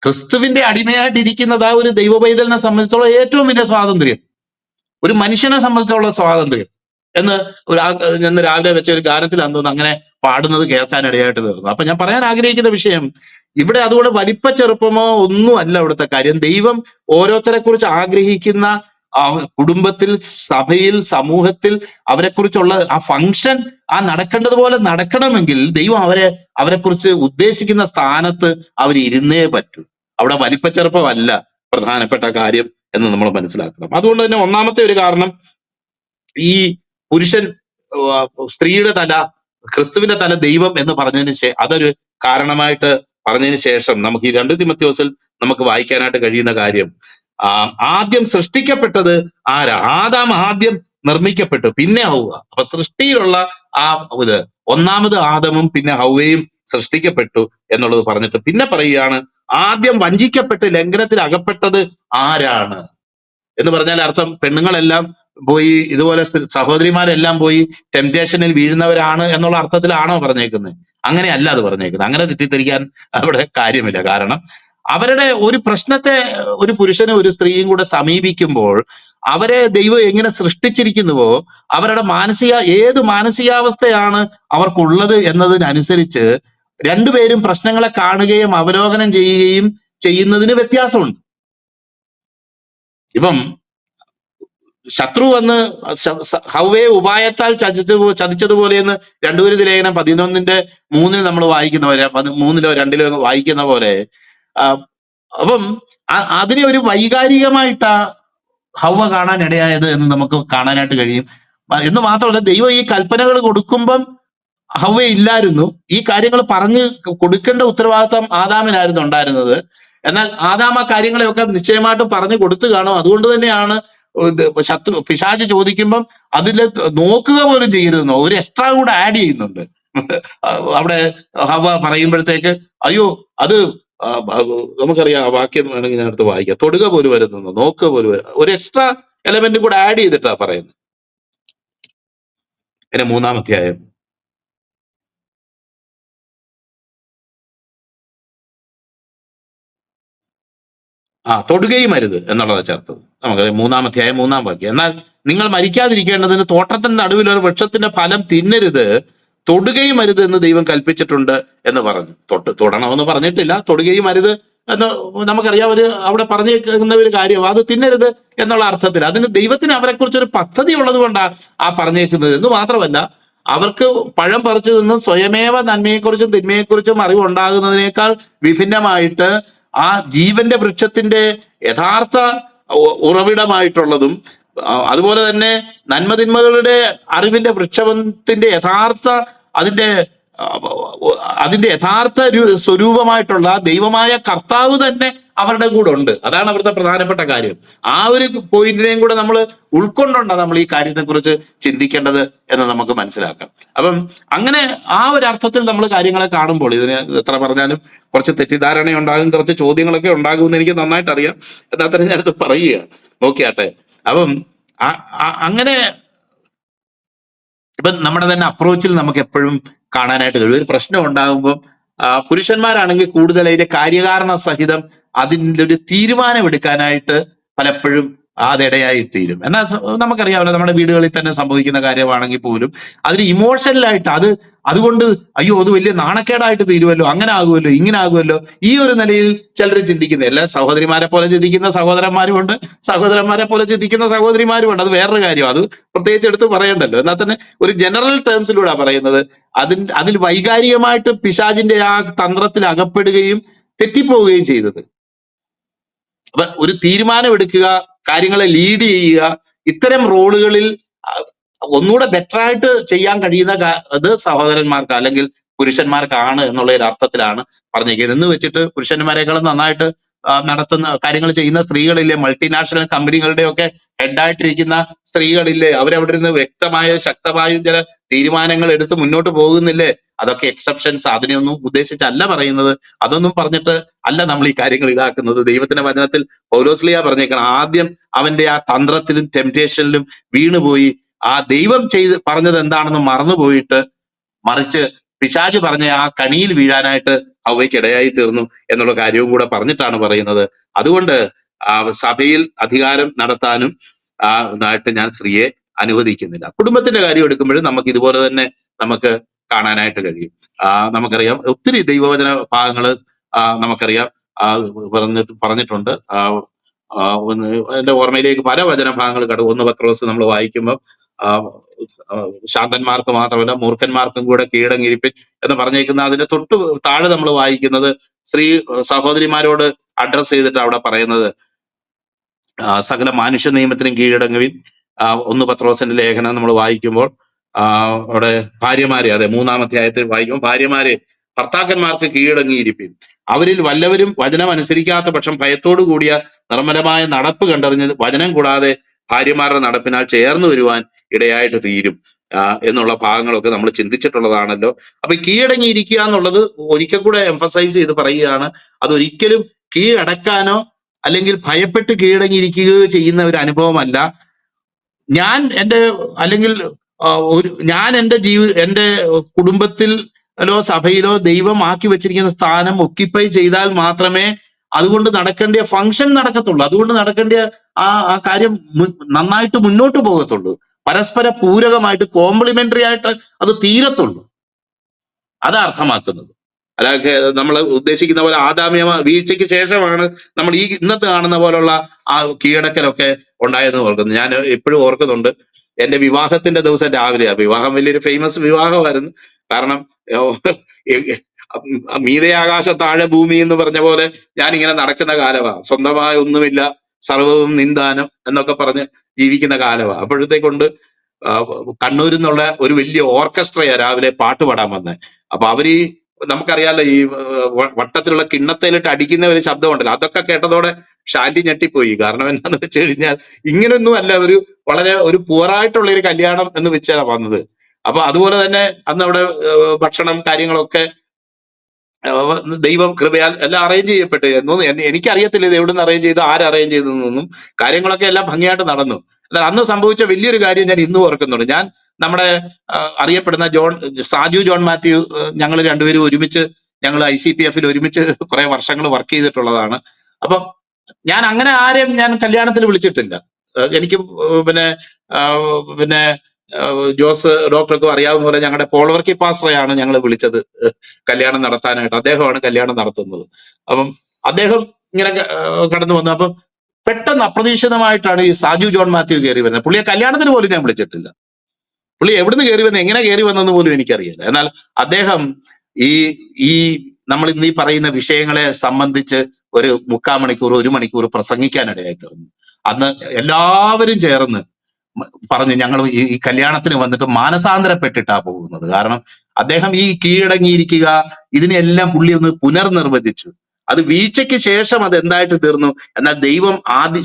ക്രിസ്തുവിന്റെ അടിമയായിട്ട് ഇരിക്കുന്നതാ ഒരു ദൈവ പൈതലിനെ സംബന്ധിച്ചോളം ഏറ്റവും വലിയ സ്വാതന്ത്ര്യം, ഒരു മനുഷ്യനെ സംബന്ധിച്ചുള്ള സ്വാതന്ത്ര്യം എന്ന് ഇന്ന് രാവിലെ വെച്ച ഒരു ഗാനത്തിലാന്ന് തോന്നുന്നു അങ്ങനെ പാടുന്നത് കേൾക്കാനിടയായിട്ട് തീർന്നു. അപ്പൊ ഞാൻ പറയാൻ ആഗ്രഹിക്കുന്ന വിഷയം ഇവിടെ അതുകൊണ്ട് വലിപ്പ ചെറുപ്പമോ ഒന്നും അല്ല ഇവിടുത്തെ കാര്യം. ദൈവം ഓരോരുത്തരെ കുറിച്ച് ആഗ്രഹിക്കുന്ന കുടുംബത്തിൽ, സഭയിൽ, സമൂഹത്തിൽ അവരെക്കുറിച്ചുള്ള ആ ഫങ്ഷൻ നടക്കേണ്ടതുപോലെ നടക്കണമെങ്കിൽ ദൈവം അവരെ കുറിച്ച് ഉദ്ദേശിക്കുന്ന സ്ഥാനത്ത് ഇരുന്നേ പറ്റൂ. അവിടെ വലിപ്പച്ചെറുപ്പമല്ല പ്രധാനപ്പെട്ട കാര്യം എന്ന് നമ്മൾ മനസ്സിലാക്കണം. അതുകൊണ്ട് തന്നെ ഒന്നാമത്തെ ഒരു കാരണം, ഈ പുരുഷൻ സ്ത്രീയുടെ തല, ക്രിസ്തുവിന്റെ തല ദൈവം എന്ന് പറഞ്ഞതിന് അതൊരു കാരണമായിട്ട് പറഞ്ഞതിന് ശേഷം നമുക്ക് ഈ 2 തിമോഥെയോസിൽ നമുക്ക് വായിക്കാനായിട്ട് കഴിയുന്ന കാര്യം, ആദ്യം സൃഷ്ടിക്കപ്പെട്ടത് ആരാ? ആദാം ആദ്യം നിർമ്മിക്കപ്പെട്ടു, പിന്നെ ഹൗവ. അപ്പൊ സൃഷ്ടിയിലുള്ള ഒന്നാമത് ആദമും പിന്നെ ഹൗവയും സൃഷ്ടിക്കപ്പെട്ടു എന്നുള്ളത് പറഞ്ഞിട്ട് പിന്നെ പറയുകയാണ് ആദ്യം വഞ്ചിക്കപ്പെട്ട് ലംഘനത്തിൽ അകപ്പെട്ടത് ആരാണ് എന്ന് പറഞ്ഞാൽ അർത്ഥം പെണ്ണുങ്ങളെല്ലാം പോയി ഇതുപോലെ സഹോദരിമാരെല്ലാം പോയി ടെംപ്റ്റേഷനിൽ വീഴുന്നവരാണ് എന്നുള്ള അർത്ഥത്തിലാണോ പറഞ്ഞേക്കുന്നത്? അങ്ങനെയല്ല അത് പറഞ്ഞേക്കുന്നത്. അങ്ങനെ തെറ്റിദ്ധരിക്കാൻ അവിടെ കാര്യമില്ല. കാരണം അവരുടെ ഒരു പ്രശ്നത്തെ ഒരു പുരുഷനും ഒരു സ്ത്രീയും കൂടെ സമീപിക്കുമ്പോൾ അവരെ ദൈവം എങ്ങനെ സൃഷ്ടിച്ചിരിക്കുന്നുവോ അവരുടെ ഏത് മാനസികാവസ്ഥയാണ് അവർക്കുള്ളത് എന്നതിനനുസരിച്ച് രണ്ടുപേരും പ്രശ്നങ്ങളെ കാണുകയും അവലോകനം ചെയ്യുകയും ചെയ്യുന്നതിന് വ്യത്യാസമുണ്ട്. ഇപ്പം ശത്രു വന്ന് ഹവ്വയെ ഉപായത്താൽ ചതിച്ചതുപോലെയെന്ന് 2 കൊരിന്ത്യർ ലേഖനം 11:3 നമ്മൾ വായിക്കുന്ന പോലെ 3-ലോ 2-ലോ വായിക്കുന്ന പോലെ അപ്പം അതിനെ ഒരു വൈകാരികമായിട്ടാ ഹവ്വ കാണാൻ ഇടയായത് എന്ന് നമുക്ക് കാണാനായിട്ട് കഴിയും. എന്ന് മാത്രമല്ല ദൈവം ഈ കൽപ്പനകൾ കൊടുക്കുമ്പം ഹവ്വ ഇല്ലായിരുന്നു. ഈ കാര്യങ്ങൾ പറഞ്ഞു കൊടുക്കേണ്ട ഉത്തരവാദിത്വം ആദാമിനായിരുന്നു ഉണ്ടായിരുന്നത്. എന്നാൽ ആദാം ആ കാര്യങ്ങളെയൊക്കെ നിശ്ചയമായിട്ടും പറഞ്ഞു കൊടുത്തു കാണും. അതുകൊണ്ട് തന്നെയാണ് പിശാച് ചോദിക്കുമ്പം അതിൽ നോക്കുക പോലും ചെയ്യരുതെന്നോ ഒരു എക്സ്ട്രാ കൂടെ ആഡ് ചെയ്യുന്നുണ്ട്. അവിടെ ഹവ്വ പറയുമ്പോഴത്തേക്ക് അയ്യോ അത് നമുക്കറിയാം ആ വാക്യം വേണമെങ്കിൽ ഞാൻ അടുത്ത് വായിക്കാം. തൊടുക പോലും വരുന്നോ നോക്കുക പോലും ഒരു എക്സ്ട്രാ എലമെന്റ് കൂടെ ആഡ് ചെയ്തിട്ടാ പറയുന്നത്. പിന്നെ 3-ാം അധ്യായം തൊടുകയും അരുത് എന്നുള്ളതാ ചേർത്തത്. നമുക്കറിയാം 3-ാം അധ്യായം 3-ാം വാക്യം. എന്നാൽ നിങ്ങൾ മരിക്കാതിരിക്കേണ്ടതിന് തോട്ടത്തിന്റെ നടുവിൽ ഒരു വൃക്ഷത്തിന്റെ ഫലം തിന്നരുത്, തൊടുകയും അരുത് എന്ന് ദൈവം കൽപ്പിച്ചിട്ടുണ്ട് എന്ന് പറഞ്ഞു. തൊടണമെന്ന് പറഞ്ഞിട്ടില്ല, തൊടുകയും അരുത് എന്ന് നമുക്കറിയാം. അവിടെ പറഞ്ഞിരിക്കുന്ന ഒരു കാര്യം അത് തിന്നരുത് എന്നുള്ള അർത്ഥത്തിൽ. അതിന് ദൈവത്തിന് അവരെ കുറിച്ചൊരു പദ്ധതി ഉള്ളത് കൊണ്ടാണ് ആ പറഞ്ഞേക്കുന്നത് എന്ന് മാത്രമല്ല അവർക്ക് പഴം പറിച്ചു നിന്ന് സ്വയമേവ നന്മയെക്കുറിച്ചും തിന്മയെക്കുറിച്ചും അറിവുണ്ടാകുന്നതിനേക്കാൾ വിഭിന്നമായിട്ട് ആ ജീവന്റെ വൃക്ഷത്തിന്റെ യഥാർത്ഥ ഉറവിടമായിട്ടുള്ളതും അതുപോലെ തന്നെ നന്മതിന്മകളുടെ അറിവിന്റെ വൃക്ഷത്തിന്റെ യഥാർത്ഥ അതിന്റെ യഥാർത്ഥ സ്വരൂപമായിട്ടുള്ള ദൈവമായ കർത്താവ് തന്നെ അവരുടെ കൂടെ ഉണ്ട്. അതാണ് അവിടുത്തെ പ്രധാനപ്പെട്ട കാര്യം. ആ ഒരു പോയിന്റിനെയും കൂടെ നമ്മൾ ഉൾക്കൊണ്ടുകൊണ്ടാണ് നമ്മൾ ഈ കാര്യത്തെക്കുറിച്ച് ചിന്തിക്കേണ്ടത് എന്ന് നമുക്ക് മനസ്സിലാക്കാം. അപ്പം അങ്ങനെ ആ ഒരു അർത്ഥത്തിൽ നമ്മൾ കാര്യങ്ങളെ കാണുമ്പോൾ ഇതിന് എത്ര പറഞ്ഞാലും കുറച്ച് തെറ്റിദ്ധാരണ ഉണ്ടാകും, കുറച്ച് ചോദ്യങ്ങളൊക്കെ ഉണ്ടാകുമെന്ന് എനിക്ക് നന്നായിട്ട് അറിയാം. എന്നാൽ തന്നെ ഞാനത് പറയുക നോക്കിയാട്ടെ. അപ്പം അങ്ങനെ ഇപ്പൊ നമ്മുടെ തന്നെ അപ്രോച്ചിൽ നമുക്ക് എപ്പോഴും കാണാനായിട്ട് കഴിയും. ഒരു പ്രശ്നം ഉണ്ടാകുമ്പോൾ പുരുഷന്മാരാണെങ്കിൽ കൂടുതൽ അതിന്റെ കാര്യകാരണ സഹിതം അതിൻ്റെ ഒരു തീരുമാനം എടുക്കാനായിട്ട് പലപ്പോഴും അതിടയായി തീരും. എന്നാൽ നമുക്കറിയാമല്ലോ നമ്മുടെ വീടുകളിൽ തന്നെ സംഭവിക്കുന്ന കാര്യമാണെങ്കിൽ പോലും അതിന് ഇമോഷണലായിട്ട് അതുകൊണ്ട് അയ്യോ അത് വലിയ നാണക്കേടായിട്ട് തീരുമല്ലോ, അങ്ങനെ ആകുമല്ലോ, ഇങ്ങനെ ആകുമല്ലോ, ഈ ഒരു നിലയിൽ ചിലർ ചിന്തിക്കുന്നത്. എല്ലാ സഹോദരിമാരെ പോലെ ചിന്തിക്കുന്ന സഹോദരന്മാരുമുണ്ട്, സഹോദരന്മാരെ പോലെ ചിന്തിക്കുന്ന സഹോദരിമാരുമുണ്ട്. അത് വേറൊരു കാര്യം, അത് പ്രത്യേകിച്ച് എടുത്ത് പറയണ്ടല്ലോ. എന്നാൽ തന്നെ ഒരു ജനറൽ ടേംസിലൂടെ പറയുന്നത് അതിൽ വൈകാരികമായിട്ട് പിശാചിന്റെ ആ തന്ത്രത്തിൽ അകപ്പെടുകയും തെറ്റിപ്പോവുകയും ചെയ്തത്. അപ്പൊ ഒരു തീരുമാനം എടുക്കുക, കാര്യങ്ങളെ ലീഡ് ചെയ്യുക, ഇത്തരം റോളുകളിൽ ഒന്നുകൂടെ ബെറ്റർ ആയിട്ട് ചെയ്യാൻ കഴിയുന്ന അത് സഹോദരന്മാർക്ക് അല്ലെങ്കിൽ പുരുഷന്മാർക്കാണ് എന്നുള്ള ഒരു അർത്ഥത്തിലാണ് പറഞ്ഞിരിക്കുന്നത്. എന്ന് വെച്ചിട്ട് പുരുഷന്മാരെക്കാളും നന്നായിട്ട് നടത്തുന്ന കാര്യങ്ങൾ ചെയ്യുന്ന സ്ത്രീകളില്ലേ, മൾട്ടിനാഷണൽ കമ്പനികളുടെ ഒക്കെ ഹെഡായിട്ടിരിക്കുന്ന സ്ത്രീകളില്ലേ, അവരവിടെ ഇരുന്ന് വ്യക്തമായ ശക്തമായ ചില തീരുമാനങ്ങൾ എടുത്ത് മുന്നോട്ട് പോകുന്നില്ലേ. അതൊക്കെ എക്സെപ്ഷൻസ്, അതിനെയൊന്നും ഉദ്ദേശിച്ചല്ല പറയുന്നത്. അതൊന്നും പറഞ്ഞിട്ട് അല്ല നമ്മൾ ഈ കാര്യങ്ങൾ ഇതാക്കുന്നത്. ദൈവത്തിന്റെ വചനത്തിൽ പൗലോസ്ലിയ പറഞ്ഞേക്കണം, ആദ്യം അവന്റെ ആ തന്ത്രത്തിലും ടെംപ്റ്റേഷനിലും വീണുപോയി ആ ദൈവം പറഞ്ഞത് എന്താണെന്ന് മറന്നുപോയിട്ട് മറിച്ച് പിശാച് പറഞ്ഞ ആ കണിയിൽ വീഴാനായിട്ട് ഹവ്വയ്ക്ക് ഇടയായി തീർന്നു എന്നുള്ള കാര്യവും കൂടെ പറഞ്ഞിട്ടാണ് പറയുന്നത്. അതുകൊണ്ട് സഭയിൽ അധികാരം നടത്താനും ഇതായിട്ട് ഞാൻ സ്ത്രീയെ അനുവദിക്കുന്നില്ല. കുടുംബത്തിന്റെ കാര്യം എടുക്കുമ്പോഴും നമുക്ക് ഇതുപോലെ തന്നെ നമുക്ക് കാണാനായിട്ട് കഴിയും. നമുക്കറിയാം ഒത്തിരി ദൈവവചന ഭാഗങ്ങള് നമുക്കറിയാം പറഞ്ഞിട്ടുണ്ട്. എന്റെ ഓർമ്മയിലേക്ക് പല വചന ഭാഗങ്ങൾ കടക്കും. 1 പത്രോസ് നമ്മൾ വായിക്കുമ്പോൾ ശാന്തന്മാർക്ക് മാത്രമല്ല മൂർഖന്മാർക്കും കൂടെ കീഴടങ്ങിയിരിപ്പിൻ എന്ന് പറഞ്ഞേക്കുന്ന അതിന്റെ തൊട്ട് താഴെ നമ്മൾ വായിക്കുന്നത് സഹോദരിമാരോട് അഡ്രസ് ചെയ്തിട്ട് അവിടെ പറയുന്നത് സകല മനുഷ്യ നിയമത്തിനും കീഴടങ്ങുവിൻ. 1 പത്രോസിന്റെ ലേഖനം നമ്മൾ വായിക്കുമ്പോൾ അവിടെ ഭാര്യമാരെ, അതെ 3-ാം അധ്യായത്തിൽ വായിക്കുമ്പോൾ ഭാര്യമാരെ ഭർത്താക്കന്മാർക്ക് കീഴടങ്ങിയിരിപ്പിൻ, അവരിൽ വല്ലവരും വചനം അനുസരിക്കാത്ത പക്ഷം ഭയത്തോടു കൂടിയ നിർമ്മലമായ നടപ്പ് കണ്ടറിഞ്ഞ് വചനം കൂടാതെ ഭാര്യമാരുടെ നടപ്പിനാൽ ചേർന്ന് വരുവാൻ ഇടയായിട്ട് തീരും എന്നുള്ള ഭാഗങ്ങളൊക്കെ നമ്മൾ ചിന്തിച്ചിട്ടുള്ളതാണല്ലോ. അപ്പൊ കീഴടങ്ങിയിരിക്കുക എന്നുള്ളത് ഒരിക്കൽ കൂടെ എംഫസൈസ് ചെയ്ത് പറയുകയാണ്. അതൊരിക്കലും കീഴടക്കാനോ അല്ലെങ്കിൽ ഭയപ്പെട്ട് കീഴടങ്ങിയിരിക്കുകയോ ചെയ്യുന്ന ഒരു അനുഭവമല്ല. ഞാൻ എൻ്റെ കുടുംബത്തിലോ സഭയിലോ ദൈവം ആക്കി വെച്ചിരിക്കുന്ന സ്ഥാനം ഒക്യുപ്പൈ ചെയ്താൽ മാത്രമേ അതുകൊണ്ട് നടക്കേണ്ട ഫംഗ്ഷൻ നടക്കത്തുള്ളൂ. അതുകൊണ്ട് നടക്കേണ്ട ആ കാര്യം നന്നായിട്ട് മുന്നോട്ട് പോകത്തുള്ളൂ. പരസ്പര പൂരകമായിട്ട് കോംപ്ലിമെന്ററി ആയിട്ട് അത് തീരത്തുള്ളൂ. അതാ അർത്ഥമാക്കുന്നത്. അല്ലാതെ നമ്മൾ ഉദ്ദേശിക്കുന്ന പോലെ ആദാമ്യ വീഴ്ചയ്ക്ക് ശേഷമാണ് നമ്മൾ ഈ ഇന്നത്തെ കാണുന്ന പോലുള്ള ആ കീഴടക്കലൊക്കെ ഉണ്ടായെന്ന് ഓർക്കുന്നു. ഞാൻ എപ്പോഴും ഓർക്കുന്നുണ്ട്, എന്റെ വിവാഹത്തിന്റെ ദിവസം രാവിലെയാ. വിവാഹം വലിയൊരു ഫേമസ് വിവാഹമായിരുന്നു. കാരണം മീതെ ആകാശ താഴെ ഭൂമി എന്ന് പറഞ്ഞ പോലെ ഞാൻ ഇങ്ങനെ നടക്കുന്ന കാലമാണ്. സ്വന്തമായ ഒന്നുമില്ല, സർവവും നിന്ദാനം എന്നൊക്കെ പറഞ്ഞ് ജീവിക്കുന്ന കാലമാണ്. അപ്പോഴത്തേക്കൊണ്ട് കണ്ണൂരിൽ നിന്നുള്ള ഒരു വലിയ ഓർക്കസ്ട്രയാ രാവിലെ പാട്ട് പാടാൻ വന്നത്. അപ്പൊ അവര് നമുക്കറിയാലോ, ഈ വട്ടത്തിലുള്ള കിണ്ണത്തേലിട്ട് അടിക്കുന്ന ഒരു ശബ്ദമുണ്ടല്ലോ, അതൊക്കെ കേട്ടതോടെ ഷാൻഡി ഞെട്ടിപ്പോയി. കാരണം എന്താന്ന് വെച്ച് കഴിഞ്ഞാൽ ഇങ്ങനൊന്നും അല്ല വളരെ ഒരു പുവറായിട്ടുള്ള ഒരു കല്യാണം എന്ന് വെച്ചാണ് വന്നത്. അപ്പൊ അതുപോലെ തന്നെ അന്ന് അവിടെ ഭക്ഷണം കാര്യങ്ങളൊക്കെ ദൈവം കൃപയാൽ എല്ലാം അറേഞ്ച് ചെയ്യപ്പെട്ടു എന്നൊന്നും എനിക്കറിയത്തില്ല ഇത് എവിടെ നിന്ന് അറേഞ്ച് ചെയ്തു, ആര് അറേഞ്ച് ചെയ്തതെന്നൊന്നും. കാര്യങ്ങളൊക്കെ എല്ലാം ഭംഗിയായിട്ട് നടന്നു. എന്നാൽ അന്ന് സംഭവിച്ച വലിയൊരു കാര്യം ഞാൻ ഇന്നും ഓർക്കുന്നുണ്ട്. ഞാൻ നമ്മുടെ അറിയപ്പെടുന്ന സാജു ജോൺ മാത്യു, ഞങ്ങൾ രണ്ടുപേരും ഒരുമിച്ച്, ഞങ്ങൾ ICPF ഒരുമിച്ച് കുറെ വർഷങ്ങൾ വർക്ക് ചെയ്തിട്ടുള്ളതാണ്. അപ്പം ഞാൻ അങ്ങനെ ആരെയും ഞാൻ കല്യാണത്തിന് വിളിച്ചിട്ടില്ല. എനിക്ക് പിന്നെ പിന്നെ ജോസ് ഡോക്ടർക്കും അറിയാവുന്ന പോലെ ഞങ്ങളുടെ പോൾവർക്കി പാസ്റ്ററെയാണ് ഞങ്ങൾ വിളിച്ചത് കല്യാണം നടത്താനായിട്ട്. അദ്ദേഹമാണ് കല്യാണം നടത്തുന്നത്. അപ്പം അദ്ദേഹം ഇങ്ങനെ കടന്നു വന്നു. അപ്പം പെട്ടെന്ന് അപ്രതീക്ഷിതമായിട്ടാണ് ഈ സാജു ജോൺ മാത്യു കയറി വരുന്നത്. പുള്ളിയെ കല്യാണത്തിന് പോലും ഞാൻ വിളിച്ചിട്ടില്ല. പുള്ളി എവിടുന്ന് കയറി വന്ന് എങ്ങനെ കയറി വന്നെന്ന് പോലും എനിക്കറിയില്ല. എന്നാൽ അദ്ദേഹം ഈ ഈ നമ്മൾ ഇന്ന് ഈ പറയുന്ന വിഷയങ്ങളെ സംബന്ധിച്ച് ഒരു 3/4 മണിക്കൂർ 1 മണിക്കൂർ പ്രസംഗിക്കാനിടയായി തീർന്നു. അന്ന് എല്ലാവരും ചേർന്ന് പറഞ്ഞു ഞങ്ങൾ ഈ കല്യാണത്തിന് വന്നിട്ട് മാനസാന്തരപ്പെട്ടിട്ടാ പോകുന്നത്. കാരണം അദ്ദേഹം ഈ കീഴടങ്ങിയിരിക്കുക ഇതിനെല്ലാം പുള്ളി ഒന്ന് പുനർനിർവചിച്ചു. അത് വീഴ്ചയ്ക്ക് ശേഷം അത് എന്തായിട്ട് തീർന്നു, എന്നാൽ ദൈവം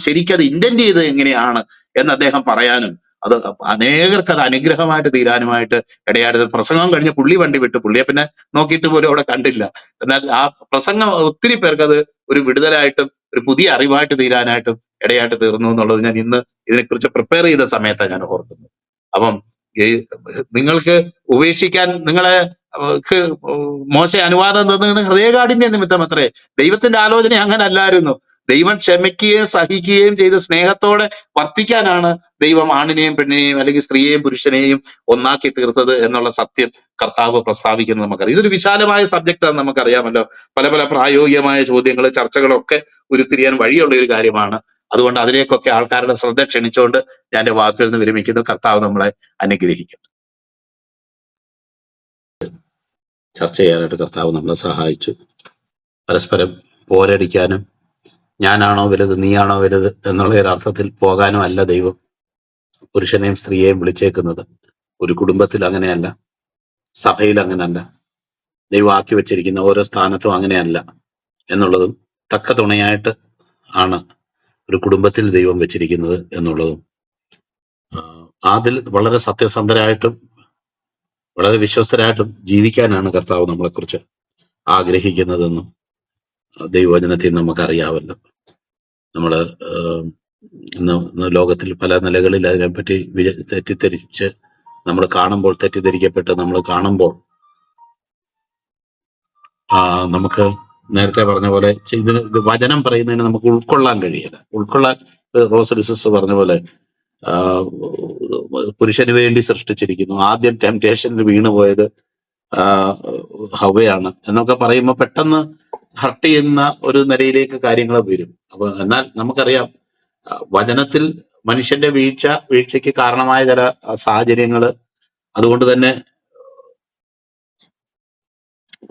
ശരിക്കും അത് ഇന്റന്റ് ചെയ്തത് എങ്ങനെയാണ് എന്ന് അദ്ദേഹം പറയാനും അത് അനേകർക്ക് അത് അനുഗ്രഹമായിട്ട് തീരാനുമായിട്ട് ഇടയായത്. പ്രസംഗം കഴിഞ്ഞ് പുള്ളി വണ്ടി വിട്ടു. പുള്ളിയെ പിന്നെ നോക്കിയിട്ട് പോലും അവിടെ കണ്ടില്ല. എന്നാൽ ആ പ്രസംഗം ഒത്തിരി പേർക്ക് അത് ഒരു വിടുതലായിട്ടും ഒരു പുതിയ അറിവായിട്ട് തീരാനായിട്ടും ഇടയായിട്ട് തീർന്നു എന്നുള്ളത് ഞാൻ ഇന്ന് ഇതിനെക്കുറിച്ച് പ്രിപ്പയർ ചെയ്ത സമയത്താണ് ഞാൻ ഓർക്കുന്നത്. അപ്പം ഈ നിങ്ങൾക്ക് ഉപേക്ഷിക്കാൻ നിങ്ങളെ മോശ അനുവാദം തന്നത് ഹൃദയകാഠിന്യ നിമിത്തം അത്രേ. ദൈവത്തിന്റെ ആലോചന അങ്ങനെ അല്ലായിരുന്നു. ദൈവം ക്ഷമിക്കുകയും സഹിക്കുകയും ചെയ്ത് സ്നേഹത്തോടെ വർത്തിക്കാനാണ് ദൈവം ആണിനെയും പെണ്ണിനെയും അല്ലെങ്കിൽ സ്ത്രീയെയും പുരുഷനെയും ഒന്നാക്കി തീർത്തത് എന്നുള്ള സത്യം കർത്താവ് പ്രസ്താവിക്കുന്നത് നമുക്കറിയാം. ഇതൊരു വിശാലമായ സബ്ജക്റ്റാണ്, നമുക്കറിയാമല്ലോ. പല പല പ്രായോഗികമായ ചോദ്യങ്ങൾ ചർച്ചകളൊക്കെ ഉരുത്തിരിയാൻ വഴിയുള്ള ഒരു കാര്യമാണ്. അതുകൊണ്ട് അതിലേക്കൊക്കെ ആൾക്കാരുടെ ശ്രദ്ധ ക്ഷണിച്ചുകൊണ്ട് ഞാൻ എന്റെ വാക്കുകളിൽ നിന്ന് വിരമിക്കുന്നു. കർത്താവ് നമ്മളെ അനുഗ്രഹിക്കും. ചർച്ച ചെയ്യാനായിട്ട് കർത്താവ് നമ്മളെ സഹായിച്ചു. പരസ്പരം പോരടിക്കാനും ഞാനാണോ വലുത് നീയാണോ വലുത് എന്നുള്ള ഒരർത്ഥത്തിൽ പോകാനും അല്ല ദൈവം പുരുഷനെയും സ്ത്രീയെയും വിളിച്ചേക്കുന്നത്. ഒരു കുടുംബത്തിൽ അങ്ങനെയല്ല, സഭയിൽ അങ്ങനല്ല, ദൈവം ആക്കി വെച്ചിരിക്കുന്ന ഓരോ സ്ഥാനത്തും അങ്ങനെയല്ല എന്നുള്ളതും തക്ക തുണയായിട്ട് ആണ് ഒരു കുടുംബത്തിൽ ദൈവം വെച്ചിരിക്കുന്നത് എന്നുള്ളതും അതിൽ വളരെ സത്യസന്ധരായിട്ടും വളരെ വിശ്വസ്തരായിട്ടും ജീവിക്കാനാണ് കർത്താവ് നമ്മളെക്കുറിച്ച് ആഗ്രഹിക്കുന്നതെന്നും ദൈവവചനത്തിൽ നമുക്കറിയാമല്ലോ. നമ്മള് ഇന്ന് ലോകത്തിൽ പല നിലകളിൽ അതിനെപ്പറ്റി തെറ്റിദ്ധരിച്ച് നമ്മൾ കാണുമ്പോൾ, തെറ്റിദ്ധരിക്കപ്പെട്ട് നമ്മൾ കാണുമ്പോൾ നമുക്ക് നേരത്തെ പറഞ്ഞ പോലെ ഇത് വചനം പറയുന്നതിന് നമുക്ക് ഉൾക്കൊള്ളാൻ കഴിയില്ല. ഉൾക്കൊള്ളാൻ റോസറി സിസ്റ്റർ പറഞ്ഞ പോലെ പുരുഷന് വേണ്ടി സൃഷ്ടിച്ചിരിക്കുന്നു, ആദ്യം ടെംപ്റ്റേഷനിൽ വീണുപോയത് ഹവ്വയാണ് എന്നൊക്കെ പറയുമ്പോൾ പെട്ടെന്ന് ഹർട്ട് ചെയ്യുന്ന ഒരു നിലയിലേക്ക് കാര്യങ്ങൾ വരും. അപ്പൊ എന്നാൽ നമുക്കറിയാം വചനത്തിൽ മനുഷ്യന്റെ വീഴ്ചയ്ക്ക് കാരണമായ ചില സാഹചര്യങ്ങള്, അതുകൊണ്ട് തന്നെ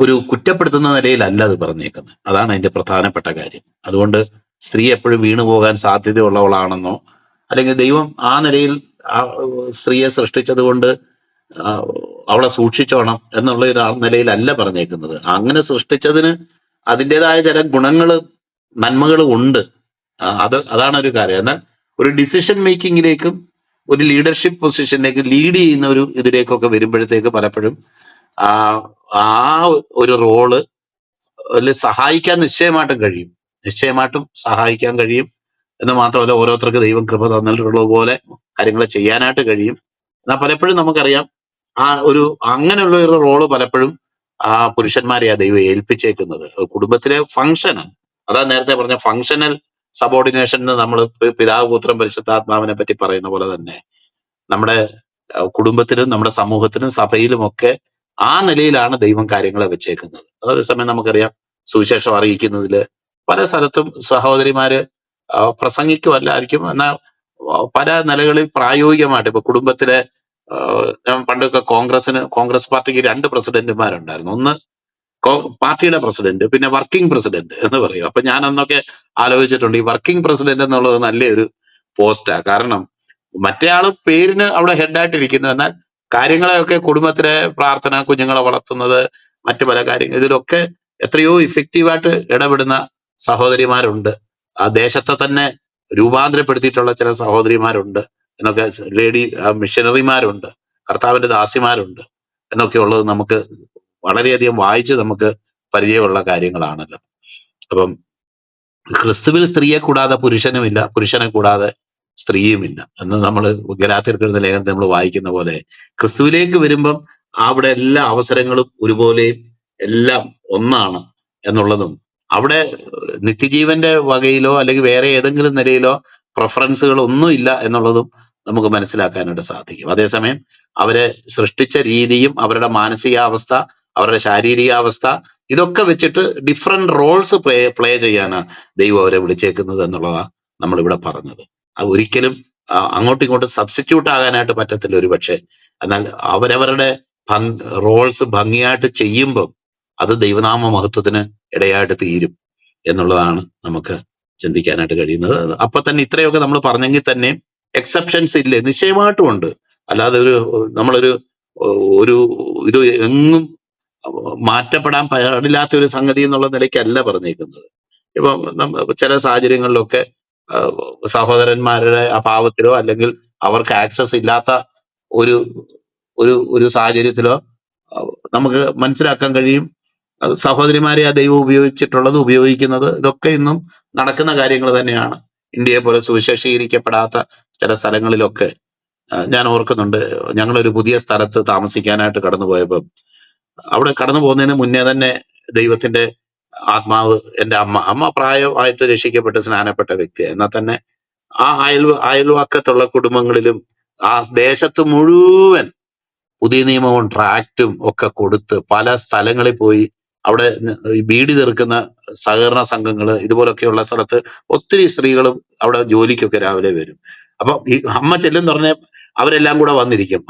ഒരു കുറ്റപ്പെടുത്തുന്ന നിലയിലല്ല അത് പറഞ്ഞേക്കുന്നത്. അതാണ് അതിന്റെ പ്രധാനപ്പെട്ട കാര്യം. അതുകൊണ്ട് സ്ത്രീ എപ്പോഴും വീണു പോകാൻ സാധ്യതയുള്ളവളാണെന്നോ അല്ലെങ്കിൽ ദൈവം ആ നിലയിൽ സ്ത്രീയെ സൃഷ്ടിച്ചത് കൊണ്ട് അവളെ സൂക്ഷിച്ചോണം എന്നുള്ള ഒരു നിലയിലല്ല പറഞ്ഞേക്കുന്നത്. അങ്ങനെ സൃഷ്ടിച്ചതിന് അതിൻ്റെതായ ചില ഗുണങ്ങളും നന്മകളും ഉണ്ട്. അതാണ് ഒരു കാര്യം. എന്നാൽ ഒരു ഡിസിഷൻ മേക്കിങ്ങിലേക്കും ഒരു ലീഡർഷിപ്പ് പൊസിഷനിലേക്ക് ലീഡ് ചെയ്യുന്ന ഒരു ഇതിലേക്കൊക്കെ വരുമ്പോഴത്തേക്ക് പലപ്പോഴും ആ ഒരു റോള് സഹായിക്കാൻ നിശ്ചയമായിട്ടും സഹായിക്കാൻ കഴിയും എന്ന് മാത്രമല്ല, ഓരോരുത്തർക്ക് ദൈവം കൃപ തന്നിട്ടുള്ളത് പോലെ കാര്യങ്ങൾ ചെയ്യാനായിട്ട് കഴിയും. എന്നാൽ പലപ്പോഴും നമുക്കറിയാം അങ്ങനെയുള്ള ഒരു റോള് പലപ്പോഴും പുരുഷന്മാരെയാ ദൈവം ഏൽപ്പിച്ചേക്കുന്നത്. കുടുംബത്തിലെ ഫംഗ്ഷനാണ്, അതാ നേരത്തെ പറഞ്ഞ ഫങ്ഷണൽ സബോർഡിനേഷൻ നമ്മൾ പിതാവ് പുത്രൻ പരിശുദ്ധാത്മാവിനെ പറ്റി പറയുന്ന പോലെ തന്നെ നമ്മുടെ കുടുംബത്തിലും നമ്മുടെ സമൂഹത്തിലും സഭയിലുമൊക്കെ ആ നിലയിലാണ് ദൈവം കാര്യങ്ങളെ വെച്ചേക്കുന്നത്. അതേസമയം നമുക്കറിയാം സുവിശേഷം അറിയിക്കുന്നതില് പല സ്ഥലത്തും സഹോദരിമാര് പ്രസംഗിക്കുമല്ലായിരിക്കും, എന്നാൽ പല നിലകളിൽ പ്രായോഗികമായിട്ട് ഇപ്പൊ കുടുംബത്തിലെ ഞാൻ പണ്ടൊക്കെ കോൺഗ്രസ് പാർട്ടിക്ക് 2 പ്രസിഡന്റുമാരുണ്ടായിരുന്നു. ഒന്ന് പാർട്ടിയുടെ പ്രസിഡന്റ്, പിന്നെ വർക്കിംഗ് പ്രസിഡന്റ് എന്ന് പറയും. അപ്പൊ ഞാൻ അന്നൊക്കെ ആലോചിച്ചിട്ടുണ്ട്, ഈ വർക്കിംഗ് പ്രസിഡന്റ് എന്നുള്ളത് നല്ലൊരു പോസ്റ്റാ. കാരണം മറ്റേ ആള് പേരിന് അവിടെ ഹെഡായിട്ടിരിക്കുന്നു, എന്നാൽ കാര്യങ്ങളെയൊക്കെ കുടുംബത്തിലെ പ്രാർത്ഥന, കുഞ്ഞുങ്ങളെ വളർത്തുന്നത്, മറ്റു പല കാര്യങ്ങൾ, ഇതിലൊക്കെ എത്രയോ ഇഫക്റ്റീവായിട്ട് ഇടപെടുന്ന സഹോദരിമാരുണ്ട്. ആ ദേശത്തെ തന്നെ രൂപാന്തരപ്പെടുത്തിയിട്ടുള്ള ചില സഹോദരിമാരുണ്ട് എന്നൊക്കെ, ലേഡി മിഷനറിമാരുണ്ട്, കർത്താവിന്റെ ദാസിമാരുണ്ട് എന്നൊക്കെ ഉള്ളത് നമുക്ക് വളരെയധികം വായിച്ച് നമുക്ക് പരിചയമുള്ള കാര്യങ്ങളാണല്ലോ. അപ്പം ക്രിസ്തുവിൽ സ്ത്രീയെ കൂടാതെ പുരുഷനുമില്ല, പുരുഷനെ കൂടാതെ സ്ത്രീയുമില്ല എന്ന് നമ്മൾ ഗലാത്യർക്ക് എഴുതുന്ന ലേഖനത്തിൽ നമ്മൾ വായിക്കുന്ന പോലെ, ക്രിസ്തുവിലേക്ക് വരുമ്പം അവിടെ എല്ലാ അവസരങ്ങളും ഒരുപോലെയും എല്ലാം ഒന്നാണ് എന്നുള്ളതും, അവിടെ നിത്യജീവന്റെ വകയിലോ അല്ലെങ്കിൽ വേറെ ഏതെങ്കിലും നിലയിലോ പ്രിഫറൻസുകൾ ഒന്നും ഇല്ല എന്നുള്ളതും നമുക്ക് മനസ്സിലാക്കാനായിട്ട് സാധിക്കും. അതേസമയം അവരെ സൃഷ്ടിച്ച രീതിയും അവരുടെ മാനസികാവസ്ഥ, അവരുടെ ശാരീരികാവസ്ഥ, ഇതൊക്കെ വെച്ചിട്ട് ഡിഫറെന്റ് റോൾസ് പ്ലേ ചെയ്യാനാണ് ദൈവം അവരെ വിളിച്ചേക്കുന്നത് എന്നുള്ളതാണ് നമ്മളിവിടെ പറഞ്ഞത്. അത് ഒരിക്കലും അങ്ങോട്ടും ഇങ്ങോട്ടും സബ്സ്റ്റിറ്റ്യൂട്ട് ആകാനായിട്ട് പറ്റത്തില്ല ഒരു പക്ഷേ, എന്നാൽ അവരവരുടെ റോൾസ് ഭംഗിയായിട്ട് ചെയ്യുമ്പം അത് ദൈവനാമ മഹത്വത്തിന് ഇടയായിട്ട് തീരും എന്നുള്ളതാണ് നമുക്ക് ചിന്തിക്കാനായിട്ട് കഴിയുന്നത്. അപ്പൊ തന്നെ ഇത്രയൊക്കെ നമ്മൾ പറഞ്ഞെങ്കിൽ തന്നെ എക്സെപ്ഷൻസ് ഇല്ലേ, നിശ്ചയമായിട്ടും ഉണ്ട്. അല്ലാതെ നമ്മളൊരു ഒരു ഇത് എങ്ങും മാറ്റപ്പെടാൻ പാടില്ലാത്ത ഒരു സംഗതി എന്നുള്ള നിലയ്ക്കല്ല പറഞ്ഞേക്കുന്നത്. ഇപ്പൊ ചില സാഹചര്യങ്ങളിലൊക്കെ സഹോദരന്മാരുടെ അഭാവത്തിലോ അല്ലെങ്കിൽ അവർക്ക് ആക്സസ് ഇല്ലാത്ത ഒരു ഒരു ഒരു സാഹചര്യത്തിലോ നമുക്ക് മനസ്സിലാക്കാൻ കഴിയും സഹോദരിമാരെ ആ ദൈവം ഉപയോഗിക്കുന്നത്. ഇതൊക്കെ ഇന്നും നടക്കുന്ന കാര്യങ്ങൾ തന്നെയാണ്. ഇന്ത്യയെ പോലെ സുവിശേഷീകരിക്കപ്പെടാത്ത ചില സ്ഥലങ്ങളിലൊക്കെ ഞാൻ ഓർക്കുന്നുണ്ട്, ഞങ്ങളൊരു പുതിയ സ്ഥലത്ത് താമസിക്കാനായിട്ട് കടന്നു പോയപ്പോൾ അവിടെ കടന്നു പോകുന്നതിന് മുന്നേ തന്നെ ദൈവത്തിന്റെ ആത്മാവ്, എൻ്റെ അമ്മ പ്രായമായിട്ട് രക്ഷിക്കപ്പെട്ട് സ്നാനപ്പെട്ട വ്യക്തിയാണ്. എന്നാൽ തന്നെ ആ അയൽവാക്കത്തുള്ള കുടുംബങ്ങളിലും ആ ദേശത്ത് മുഴുവൻ പുതിയ നിയമവും ട്രാക്റ്റും ഒക്കെ കൊടുത്ത് പല സ്ഥലങ്ങളിൽ പോയി അവിടെ ഈ ബീഡി തീർക്കുന്ന സഹകരണ സംഘങ്ങള് ഇതുപോലൊക്കെയുള്ള സ്ഥലത്ത് ഒത്തിരി സ്ത്രീകളും അവിടെ ജോലിക്കൊക്കെ രാവിലെ വരും. അപ്പൊ ഈ അമ്മ ചെല്ലും പറഞ്ഞ അവരെല്ലാം കൂടെ വന്നിരിക്കും.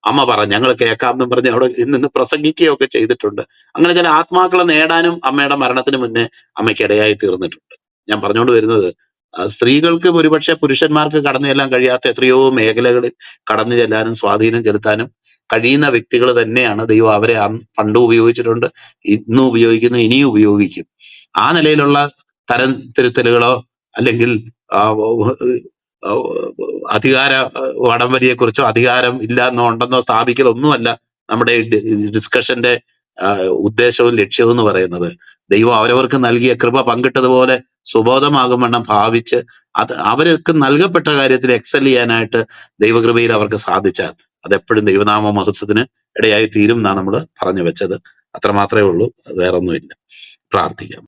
അമ്മ പറഞ്ഞു ഞങ്ങൾ കേൾക്കാം എന്നും പറഞ്ഞ് അവിടെ നിന്ന് പ്രസംഗിക്കുകയൊക്കെ ചെയ്തിട്ടുണ്ട്. അങ്ങനെ ചില ആത്മാക്കളെ നേടാനും അമ്മയുടെ മരണത്തിന് മുന്നേ അമ്മയ്ക്ക് ഇടയായി തീർന്നിട്ടുണ്ട്. ഞാൻ പറഞ്ഞുകൊണ്ട് വരുന്നത്, സ്ത്രീകൾക്ക് ഒരുപക്ഷെ പുരുഷന്മാർക്ക് കടന്നു ചെല്ലാൻ കഴിയാത്ത എത്രയോ മേഖലകളിൽ കടന്നു ചെല്ലാനും സ്വാധീനം ചെലുത്താനും കഴിയുന്ന വ്യക്തികൾ തന്നെയാണ് ദൈവം. അവരെ പണ്ടും ഉപയോഗിച്ചിട്ടുണ്ട്, ഇന്നും ഉപയോഗിക്കുന്നു, ഇനിയും ഉപയോഗിക്കും. ആ നിലയിലുള്ള തരം തിരുത്തലുകളോ അല്ലെങ്കിൽ അധികാര വടംവലിയെക്കുറിച്ചോ അധികാരം ഇല്ല എന്നോ ഉണ്ടെന്നോ സ്ഥാപിക്കലൊന്നുമല്ല നമ്മുടെ ഡിസ്കഷന്റെ ഉദ്ദേശവും ലക്ഷ്യവും എന്ന് പറയുന്നത്. ദൈവം അവരവർക്ക് നൽകിയ കൃപ പങ്കിട്ടതുപോലെ സുബോധമാകും വണ്ണം ഭാവിച്ച് അത് അവർക്ക് നൽകപ്പെട്ട കാര്യത്തിൽ എക്സൽ ചെയ്യാനായിട്ട് ദൈവകൃപയിൽ അവർക്ക് സാധിച്ചാൽ അതെപ്പോഴും ദൈവനാമ മഹത്വത്തിന് ഇടയായി തീരും എന്നാണ് നമ്മൾ പറഞ്ഞു വെച്ചത്. അത്ര മാത്രമേ ഉള്ളൂ, വേറൊന്നുമില്ല. പ്രാർത്ഥിക്കാം.